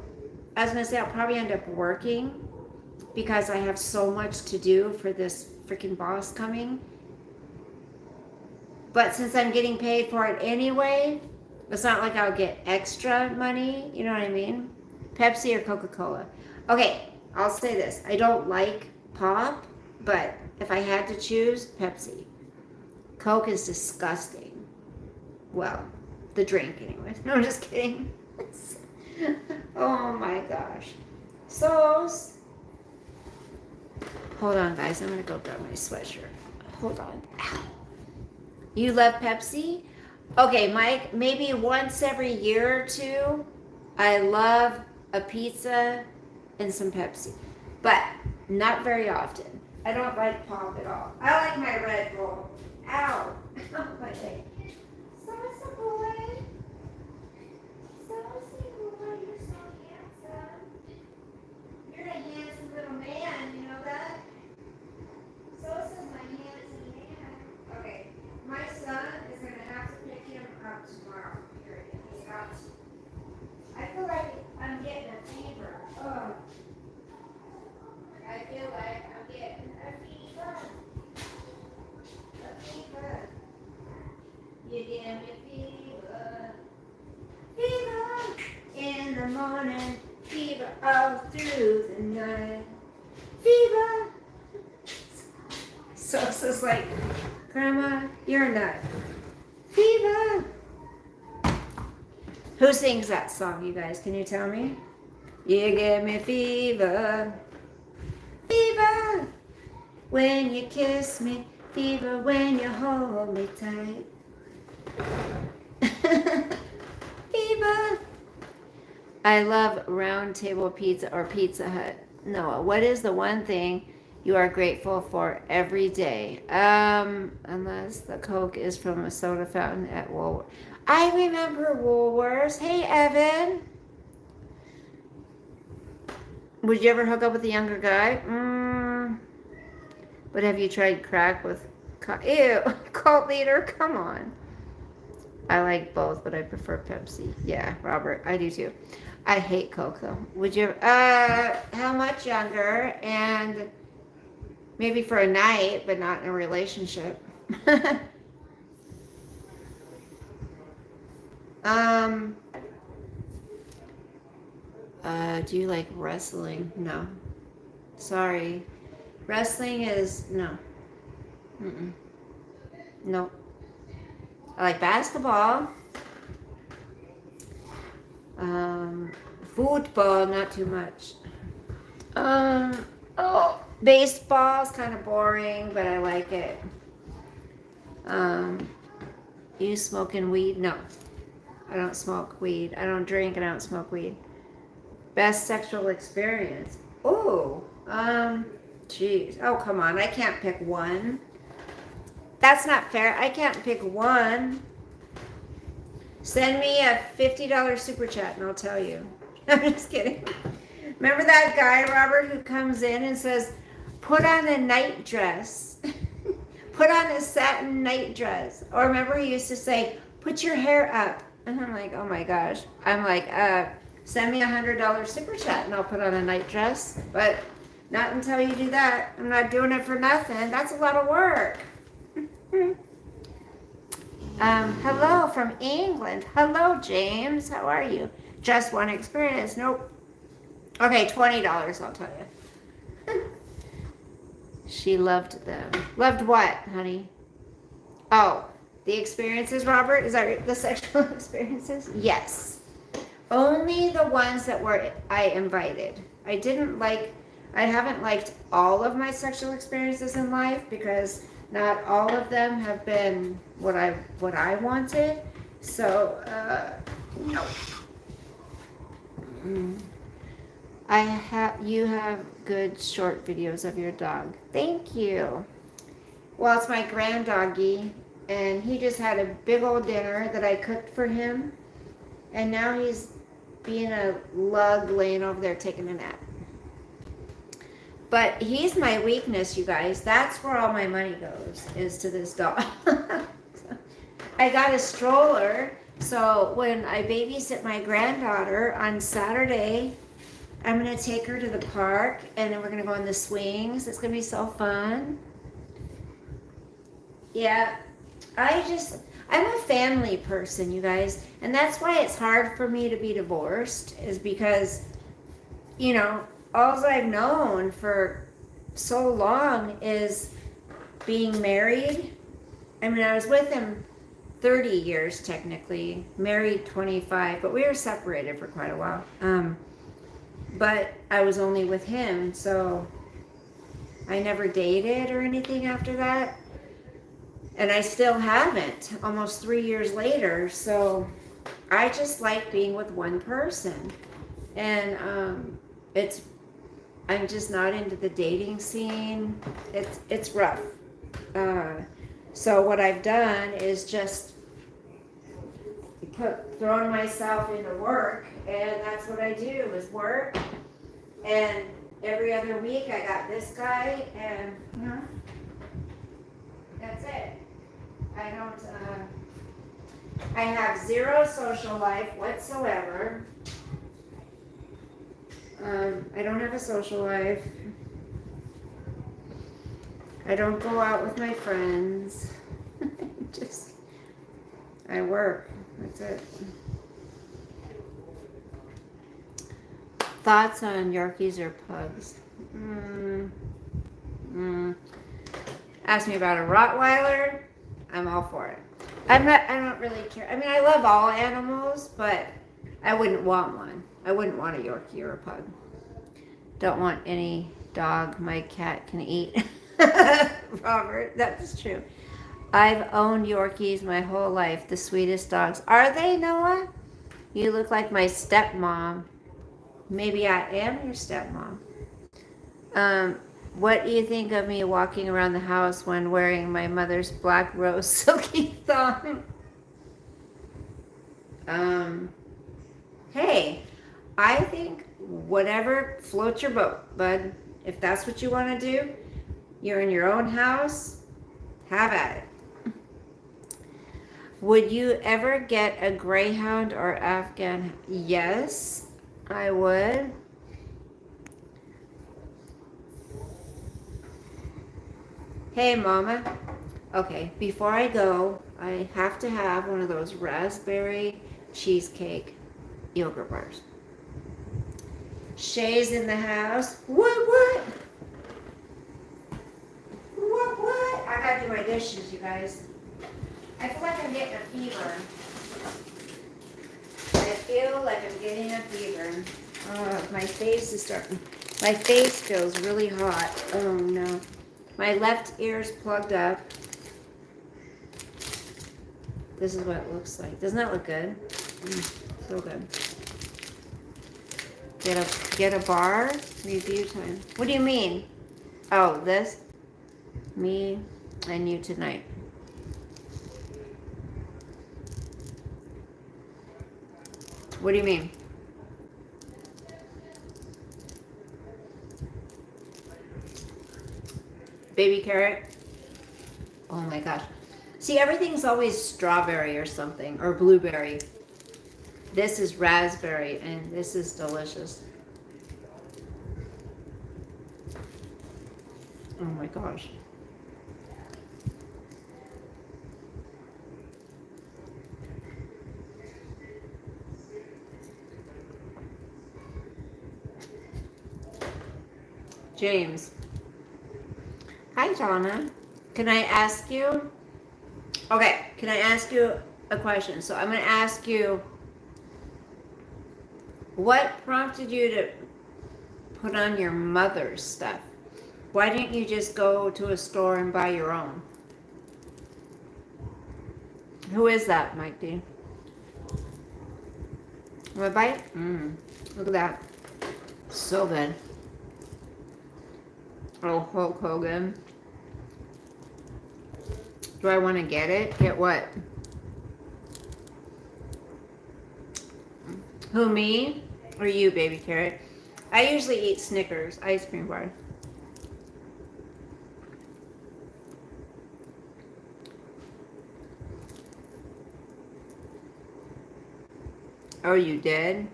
S1: I was going to say I'll probably end up working because I have so much to do for this freaking boss coming. But since I'm getting paid for it anyway, it's not like I'll get extra money. You know what I mean? Pepsi or Coca-Cola. Okay, I'll say this. I don't like pop, but if I had to choose, Pepsi. Coke is disgusting. Well, the drink anyway. No, I'm just kidding. Oh my gosh. So, hold on guys, I'm gonna go grab my sweatshirt. Hold on. Ow. You love Pepsi? Okay, Mike, maybe once every year or two, I love a pizza and some Pepsi, but not very often. I don't like pop at all. I like my Red Bull. Ow. Oh, my leg. Sosa boy. Sosa boy, you're so handsome. You're a handsome little man, you know that? Sosa's my handsome man. Okay, my son is going to have to pick him up tomorrow. Here, he's got to. I feel like I'm getting a fever. Oh. I feel like I'm getting a fever. A fever. You give me fever. Fever in the morning. Fever all through the night. Fever. So it's just like, Grandma, you're a nut. Fever. Who sings that song, you guys? Can you tell me? You give me fever. Fever when you kiss me. Fever when you hold me tight. Fever. I love Round Table Pizza or Pizza Hut. Noah, what is the one thing you are grateful for every day? Unless the Coke is from a soda fountain at Woolworths. I remember Woolworths. Hey, Evan. Would you ever hook up with a younger guy? But have you tried crack with... Ew, cult leader, come on. I like both, but I prefer Pepsi. Yeah, Robert, I do too. I hate Coke though. Would you? How much younger? And maybe for a night, but not in a relationship. um. Do you like wrestling? No. Sorry. Wrestling is no. Mm-mm. No. I like basketball. Football, not too much. Oh, baseball's kind of boring, but I like it. You smoking weed? No, I don't smoke weed. I don't drink and I don't smoke weed. Best sexual experience? Oh, jeez. Oh, come on. I can't pick one. That's not fair. I can't pick one. Send me a $50 super chat and I'll tell you. I'm just kidding. Remember that guy, Robert, who comes in and says, put on a night dress. Put on a satin night dress. Or remember he used to say, put your hair up. And I'm like, oh my gosh. I'm like, send me $100 super chat and I'll put on a night dress. But not until you do that. I'm not doing it for nothing. That's a lot of work. Hello from England. Hello, James. How are you? Just one experience. Nope. Okay, $20, I'll tell you. She loved them. Loved what, honey? Oh, the experiences, Robert? Is that the sexual experiences? Yes. Only the ones that were I invited. I haven't liked all of my sexual experiences in life because not all of them have been what I wanted. So, no. You have good short videos of your dog. Thank you. Well, it's my grand doggy, and he just had a big old dinner that I cooked for him, and now he's being a lug laying over there taking a nap. But he's my weakness, you guys. That's where all my money goes, is to this dog. I got a stroller, so when I babysit my granddaughter on Saturday, I'm going to take her to the park, and then we're going to go on the swings. It's going to be so fun. Yeah, I'm a family person, you guys. And that's why it's hard for me to be divorced, is because, all I've known for so long is being married. I mean, I was with him 30 years technically, married 25, but we were separated for quite a while. But I was only with him, so I never dated or anything after that. And I still haven't, almost 3 years later. So I just like being with one person. And I'm just not into the dating scene. It's rough. So what I've done is just thrown myself into work, and that's what I do, is work. And every other week I got this guy, and that's it. I have zero social life whatsoever. I don't have a social life. I don't go out with my friends. I work. That's it. Thoughts on Yorkies or pugs? Ask me about a Rottweiler. I'm all for it. I don't really care. I mean, I love all animals, but I wouldn't want one. I wouldn't want a Yorkie or a pug. Don't want any dog my cat can eat. Robert, that's true. I've owned Yorkies my whole life. The sweetest dogs. Are they, Noah? You look like my stepmom. Maybe I am your stepmom. What do you think of me walking around the house when wearing my mother's black rose silky thong? Hey, I think whatever floats your boat, bud. If that's what you want to do, you're in your own house, have at it. Would you ever get a greyhound or Afghan? Yes, I would. Hey, Mama. Okay, before I go, I have to have one of those raspberry cheesecake yogurt bars. Shay's in the house. What? What? I gotta do my dishes, you guys. I feel like I'm getting a fever. I feel like I'm getting a fever. My face is starting. My face feels really hot. Oh no. My left ear's plugged up. This is what it looks like. Doesn't that look good? So good. Get a bar. Review time. What do you mean? Oh, this? Me and you tonight. What do you mean? Baby carrot? Oh my gosh. See, everything's always strawberry or something, or blueberry. This is raspberry, and this is delicious. Oh my gosh. James. Hi, Donna. Can I ask you? Okay, can I ask you a question? So I'm going to ask you, what prompted you to put on your mother's stuff? Why didn't you just go to a store and buy your own? Who is that, Mike D? Want a bite? Look at that. So good. Oh, Hulk Hogan. Do I want to get it? Get what? Who, me? Or you, baby carrot? I usually eat Snickers, ice cream bar. Oh, you did?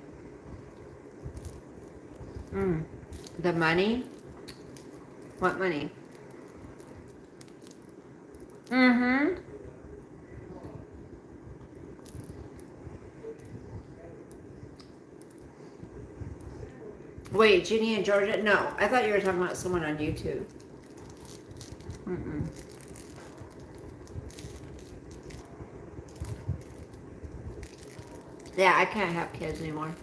S1: The money? What money? Wait, Ginny and Georgia? No, I thought you were talking about someone on YouTube. Yeah, I can't have kids anymore.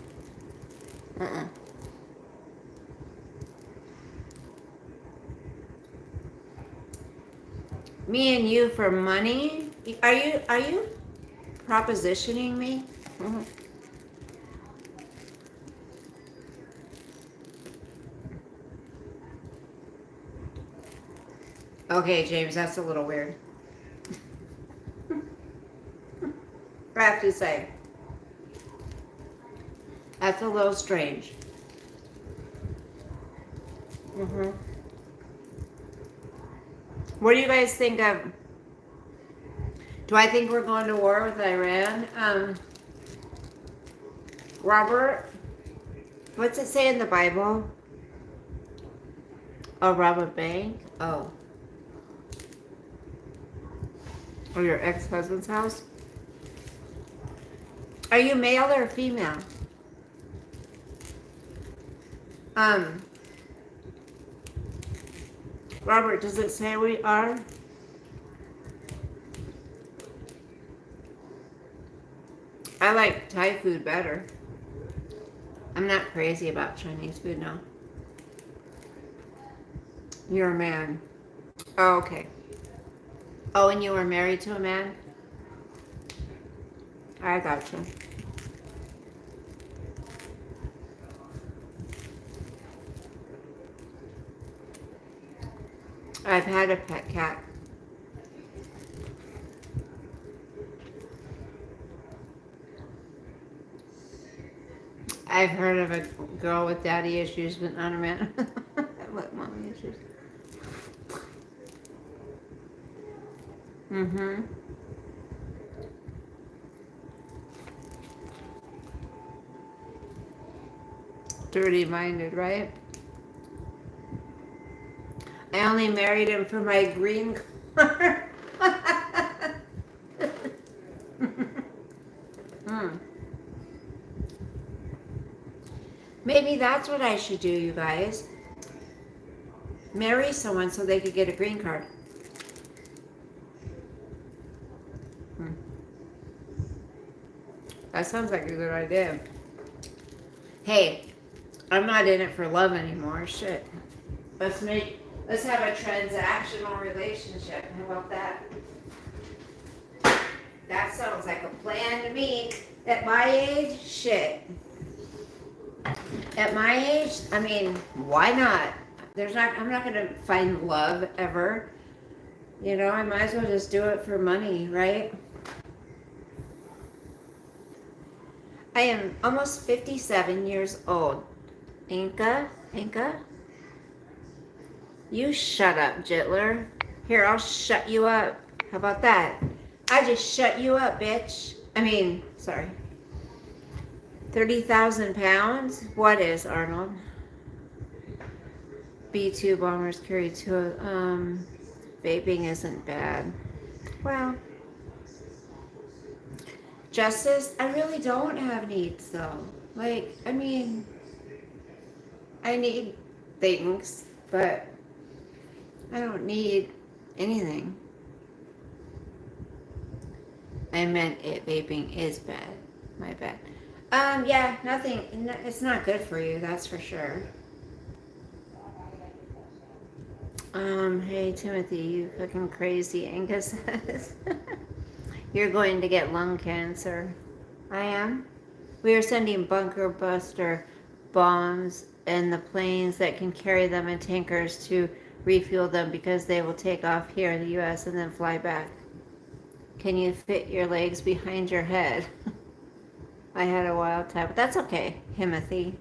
S1: Me and you for money? Are you propositioning me? Okay, James, that's a little weird. I have to say. That's a little strange. What do you guys think of? Do I think we're going to war with Iran? Robert, what's it say in the Bible? Oh, rob a bank? Oh. Or your ex-husband's house? Are you male or female? Robert, does it say we are? I like Thai food better. I'm not crazy about Chinese food now. You're a man. Oh, okay. Oh, and you were married to a man? I gotcha. I've had a pet cat. I've heard of a girl with daddy issues, but not a man. What mommy issues? Dirty-minded, right? I only married him for my green card. Hmm. Maybe that's what I should do, you guys. Marry someone so they could get a green card. That sounds like a good idea. Hey, I'm not in it for love anymore. Shit. Let's have a transactional relationship. How about that? That sounds like a plan to me. At my age, shit. At my age, I mean, why not? I'm not gonna find love ever. You know, I might as well just do it for money, right? I am almost 57 years old. Inca, you shut up, Jitler. Here, I'll shut you up. How about that? I just shut you up, bitch. Sorry. 30,000 pounds? What is, Arnold? B-2 bombers carry two. Vaping isn't bad. Well, Justice, I really don't have needs, though. Like, I need things, but I don't need anything. I meant vaping is bad. My bad. Yeah, nothing. It's not good for you, that's for sure. Hey, Timothy, you fucking crazy, Angus says. You're going to get lung cancer. I am. We are sending bunker buster bombs and the planes that can carry them and tankers to refuel them because they will take off here in the U.S. and then fly back. Can you fit your legs behind your head? I had a wild time, but that's okay, Timothy.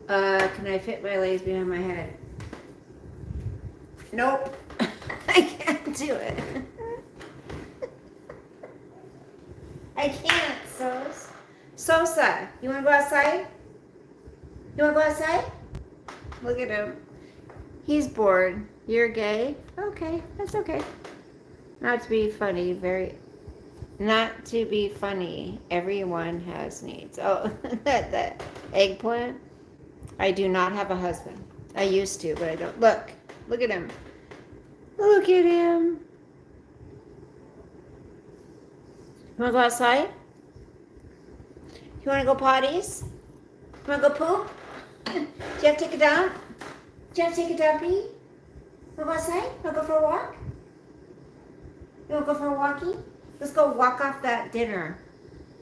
S1: Can I fit my legs behind my head? Nope. I can't do it. I can't, Sosa, you want to go outside? You want to go outside? Look at him. He's bored. You're gay? Okay, that's okay. Not to be funny, not to be funny. Everyone has needs. Oh, that eggplant. I do not have a husband. I used to, but I don't. Look at him. Look at him. You want to go outside? You want to go potties? You want to go poop? Do you have to take a dump? Do you have to take a dumpy? You want to go outside? You want to go for a walk? You want to go for a walkie? Let's go walk off that dinner,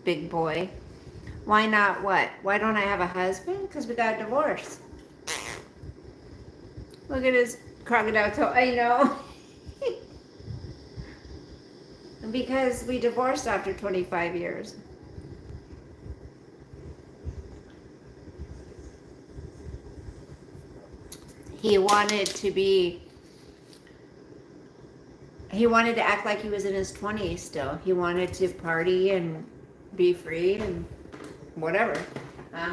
S1: big boy. Why not what? Why don't I have a husband? Because we got a divorce. Look at his crocodile toe. I know. Because we divorced after 25 years. He wanted to act like he was in his 20s still. He wanted to party and be free and whatever. I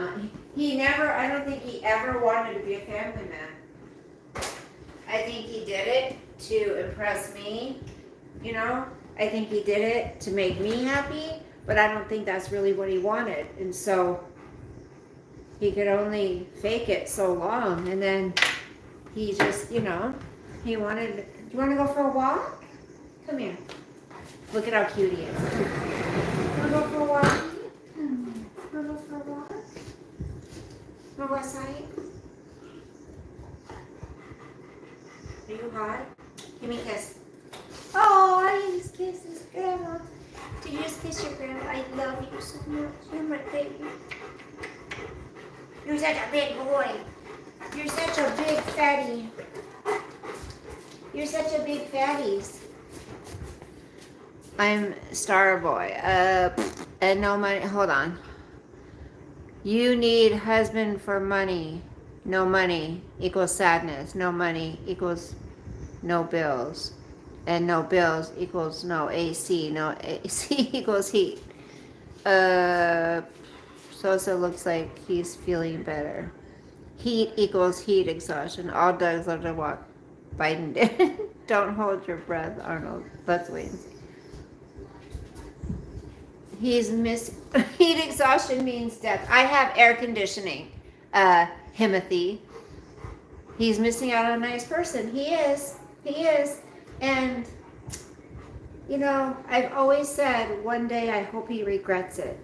S1: don't think he ever wanted to be a family man. I think he did it to impress me, you know. I think he did it to make me happy, but I don't think that's really what he wanted. And so he could only fake it so long. And then he just, he wanted, do you want to go for a walk? Come here. Look at how cute he is. Want to go for a walk? Want to go for a walk? Want to go outside? Are you hot? Give me a kiss. Oh, he just kissed his grandma. Did you just kiss your grandma? I love you so much. You're my baby. You're such a big boy. You're such a big fatty. You're such a big fatties. I'm Star Boy. And no money. Hold on. You need husband for money. No money equals sadness. No money equals no bills. And no bills equals no AC. No AC equals heat. Sosa looks like he's feeling better. Heat equals heat exhaustion. All dogs love to walk. Biden did. Don't hold your breath, Arnold. Let's wait and see. He's miss. Heat exhaustion means death. I have air conditioning. Timothy. He's missing out on a nice person. He is. He is. And, you know, I've always said one day I hope he regrets it.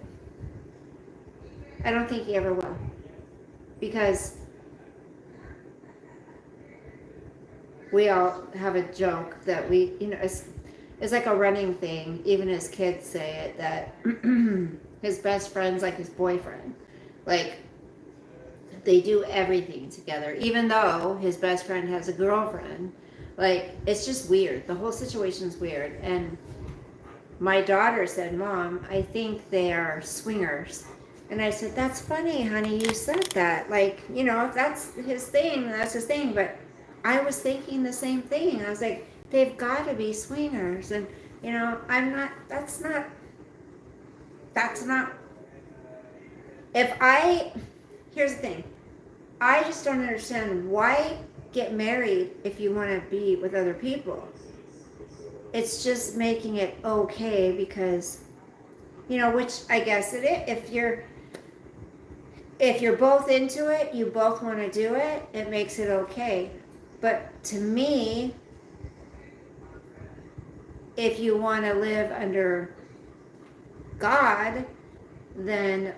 S1: I don't think he ever will. Because we all have a joke that we, you know, it's like a running thing. Even as kids say it, that his best friend's like his boyfriend. Like, they do everything together. Even though his best friend has a girlfriend. Like, it's just weird. The whole situation's weird. And my daughter said, Mom, I think they are swingers. And I said, that's funny, honey, you said that. Like, you know, if that's his thing, that's his thing. But I was thinking the same thing. I was like, they've got to be swingers. And, you know, that's not, here's the thing. I just don't understand why get married if you want to be with other people. It's just making it okay because, you know, which I guess it is. If you're both into it, you both want to do it, it makes it okay. But to me, if you want to live under God, then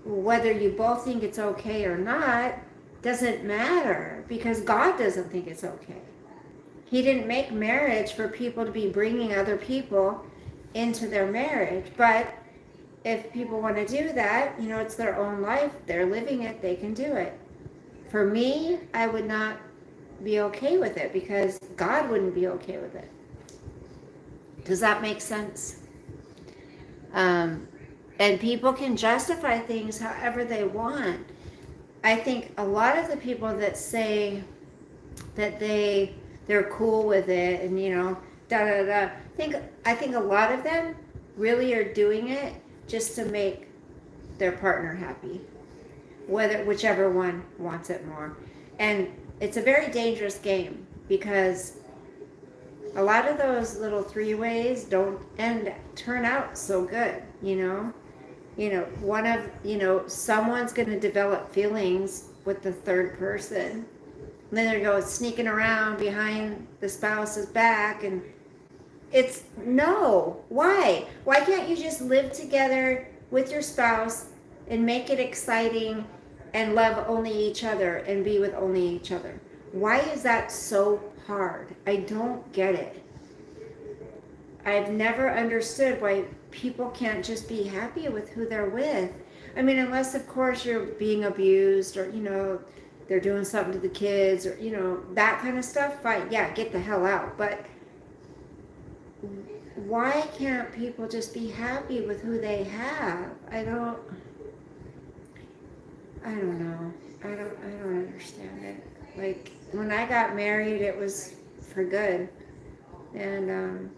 S1: whether you both think it's okay or not doesn't matter, because God doesn't think it's okay. He didn't make marriage for people to be bringing other people into their marriage. But if people want to do that, you know, it's their own life. They're living it. They can do it. For me, I would not be okay with it because God wouldn't be okay with it. Does that make sense? And people can justify things however they want. I think a lot of the people that say that they're cool with it and, you know, I think a lot of them really are doing it just to make their partner happy, whichever one wants it more. And it's a very dangerous game because a lot of those little three-ways don't turn out so good, you know. Someone's going to develop feelings with the third person. And then they're going sneaking around behind the spouse's back, and it's no. Why? Why can't you just live together with your spouse and make it exciting and love only each other and be with only each other? Why is that so hard? I don't get it. I've never understood why people can't just be happy with who they're with. I mean, unless, of course, you're being abused or, you know, they're doing something to the kids or, you know, that kind of stuff. Fine, yeah, get the hell out. But why can't people just be happy with who they have? I don't know. I don't understand it. Like, when I got married, it was for good. And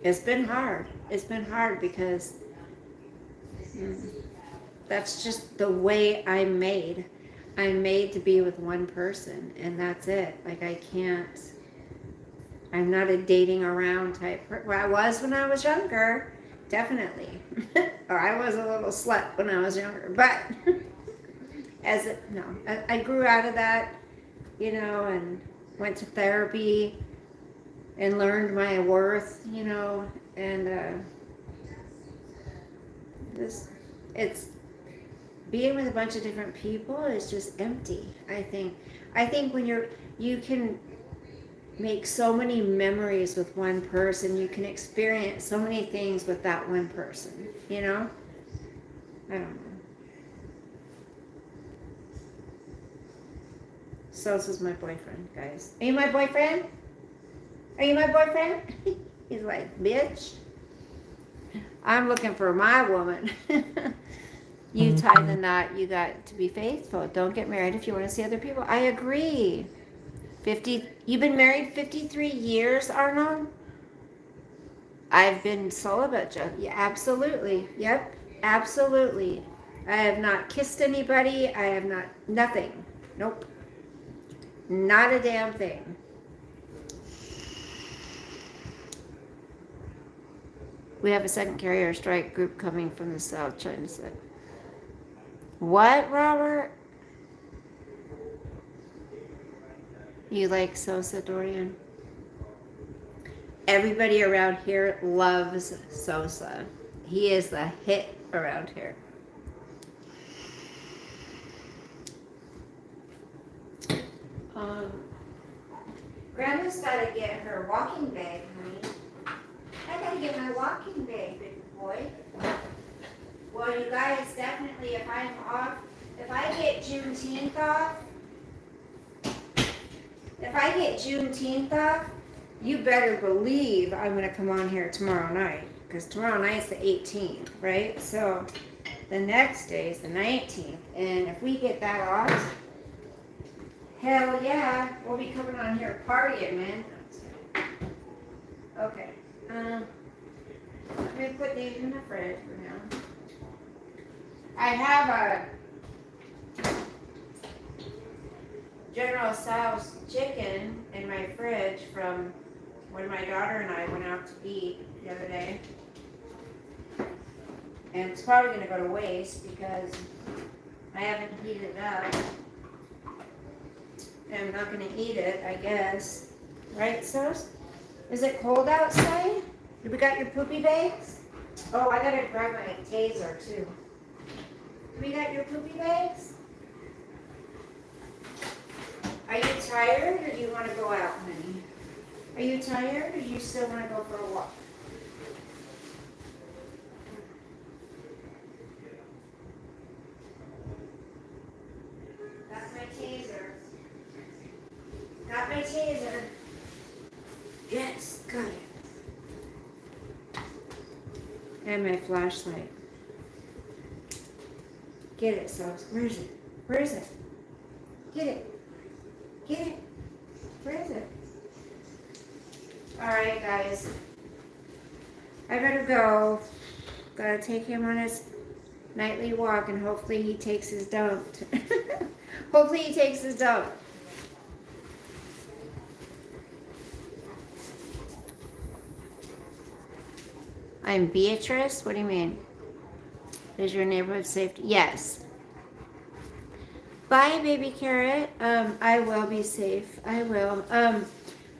S1: it's been hard. It's been hard because that's just the way I'm made. I'm made to be with one person, and that's it. Like, I'm not a dating around type person. Well, I was when I was younger, definitely. Or I was a little slut when I was younger. But I grew out of that, you know, and went to therapy and learned my worth, you know, and it's being with a bunch of different people is just empty. I think when you can make so many memories with one person, you can experience so many things with that one person, you know? I don't know. Sosa's my boyfriend, guys. Are you my boyfriend? Are you my boyfriend? He's like, bitch, I'm looking for my woman. You tie the knot, you got to be faithful. Don't get married if you want to see other people. I agree. You've been married 53 years, Arnold? I've been celibate, yeah, absolutely. Yep, Absolutely. I have not kissed anybody. I have not, nothing. Nope. Not a damn thing. We have a second carrier strike group coming from the South China Sea. What, Robert? You like Sosa, Dorian? Everybody around here loves Sosa. He is the hit around here. Grandma's got to get her walking bag, honey. I got to get my walking bag, big boy. Well, you guys, definitely, if I'm off, if I get Juneteenth off, you better believe I'm going to come on here tomorrow night. Because tomorrow night's the 18th, right? So the next day is the 19th. And if we get that off, hell yeah, we'll be coming on here partying, man. Okay. I'm going to put these in the fridge for now. I have a General Tso's chicken in my fridge from when my daughter and I went out to eat the other day. And it's probably going to go to waste because I haven't heated it up. And I'm not going to eat it, I guess. Right, Sos? Is it cold outside? Have we got your poopy bags? Oh, I got to grab my taser, too. We got your poopy bags? Are you tired or do you want to go out, honey? Are you tired or do you still want to go for a walk? Got my taser. Got my taser. Yes, got it. And my flashlight. Get it, Sos. Where is it? Where is it? Get it. Get it. Where is it? Alright, guys. I better go. Gotta take him on his nightly walk and hopefully he takes his dump. Hopefully he takes his dump. I'm Beatrice? What do you mean? Is your neighborhood safe? Yes. Bye, baby carrot. I will be safe. I will.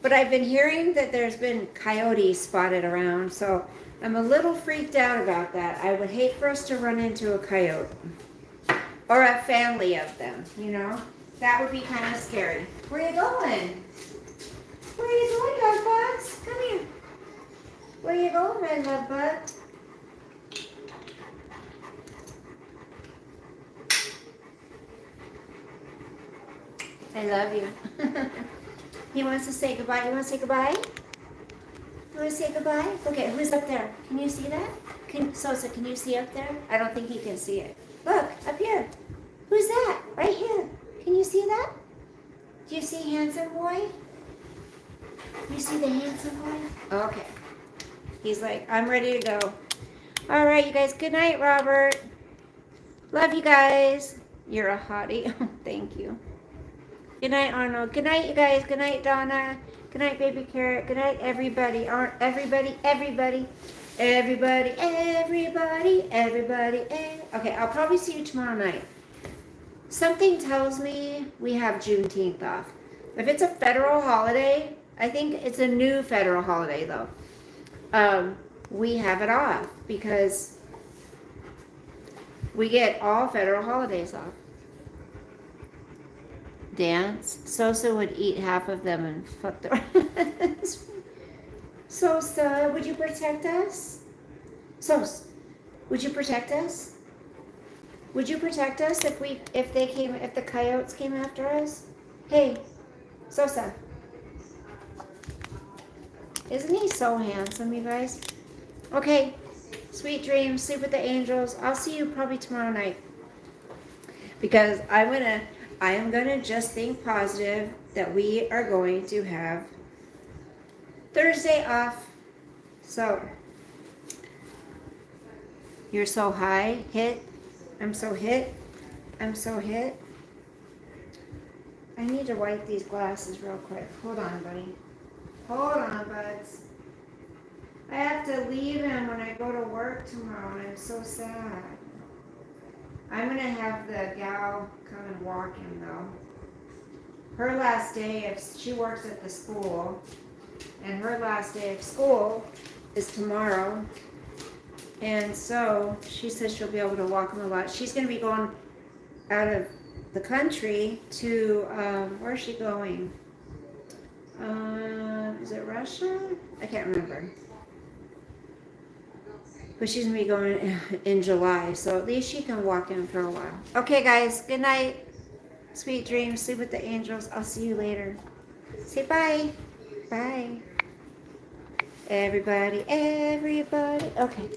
S1: But I've been hearing that there's been coyotes spotted around, so I'm a little freaked out about that. I would hate for us to run into a coyote. Or a family of them, you know? That would be kind of scary. Where are you going? Where are you going, dog bugs? Come here. Where are you going, my love bug? I love you. He wants to say goodbye. You want to say goodbye? You want to say goodbye? Okay, who's up there? Can you see that? Sosa, can you see up there? I don't think he can see it. Look, up here. Who's that? Right here. Can you see that? Do you see handsome boy? You see the handsome boy? Okay. He's like, I'm ready to go. All right, you guys. Good night, Robert. Love you guys. You're a hottie. Thank you. Good night, Arnold. Good night, you guys. Good night, Donna. Good night, baby carrot. Good night, everybody. Everybody. Okay, I'll probably see you tomorrow night. Something tells me we have Juneteenth off. If it's a federal holiday, I think it's a new federal holiday, though. We have it off because we get all federal holidays off. Dance. Sosa would eat half of them and fuck the rest. Sosa, would you protect us? Sosa, would you protect us? Would you protect us if the coyotes came after us? Hey, Sosa. Isn't he so handsome, you guys? Okay, sweet dreams, sleep with the angels. I'll see you probably tomorrow night. Because I am gonna just think positive that we are going to have Thursday off. So You're so high. Hit. I'm so hit. I'm so hit. I need to wipe these glasses real quick. Hold on, buddy. Hold on, buds. I have to leave him when I go to work tomorrow, and I'm so sad. I'm going to have the gal come and walk him, though. Her last day, if she works at the school, and her last day of school is tomorrow. And so she says she'll be able to walk him a lot. She's going to be going out of the country to, where's she going? Is it Russia? I can't remember. But she's going to be going in July, so at least she can walk him for a while. Okay, guys, good night. Sweet dreams. Sleep with the angels. I'll see you later. Say bye. Bye. Everybody. Okay.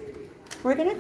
S1: We're going to go.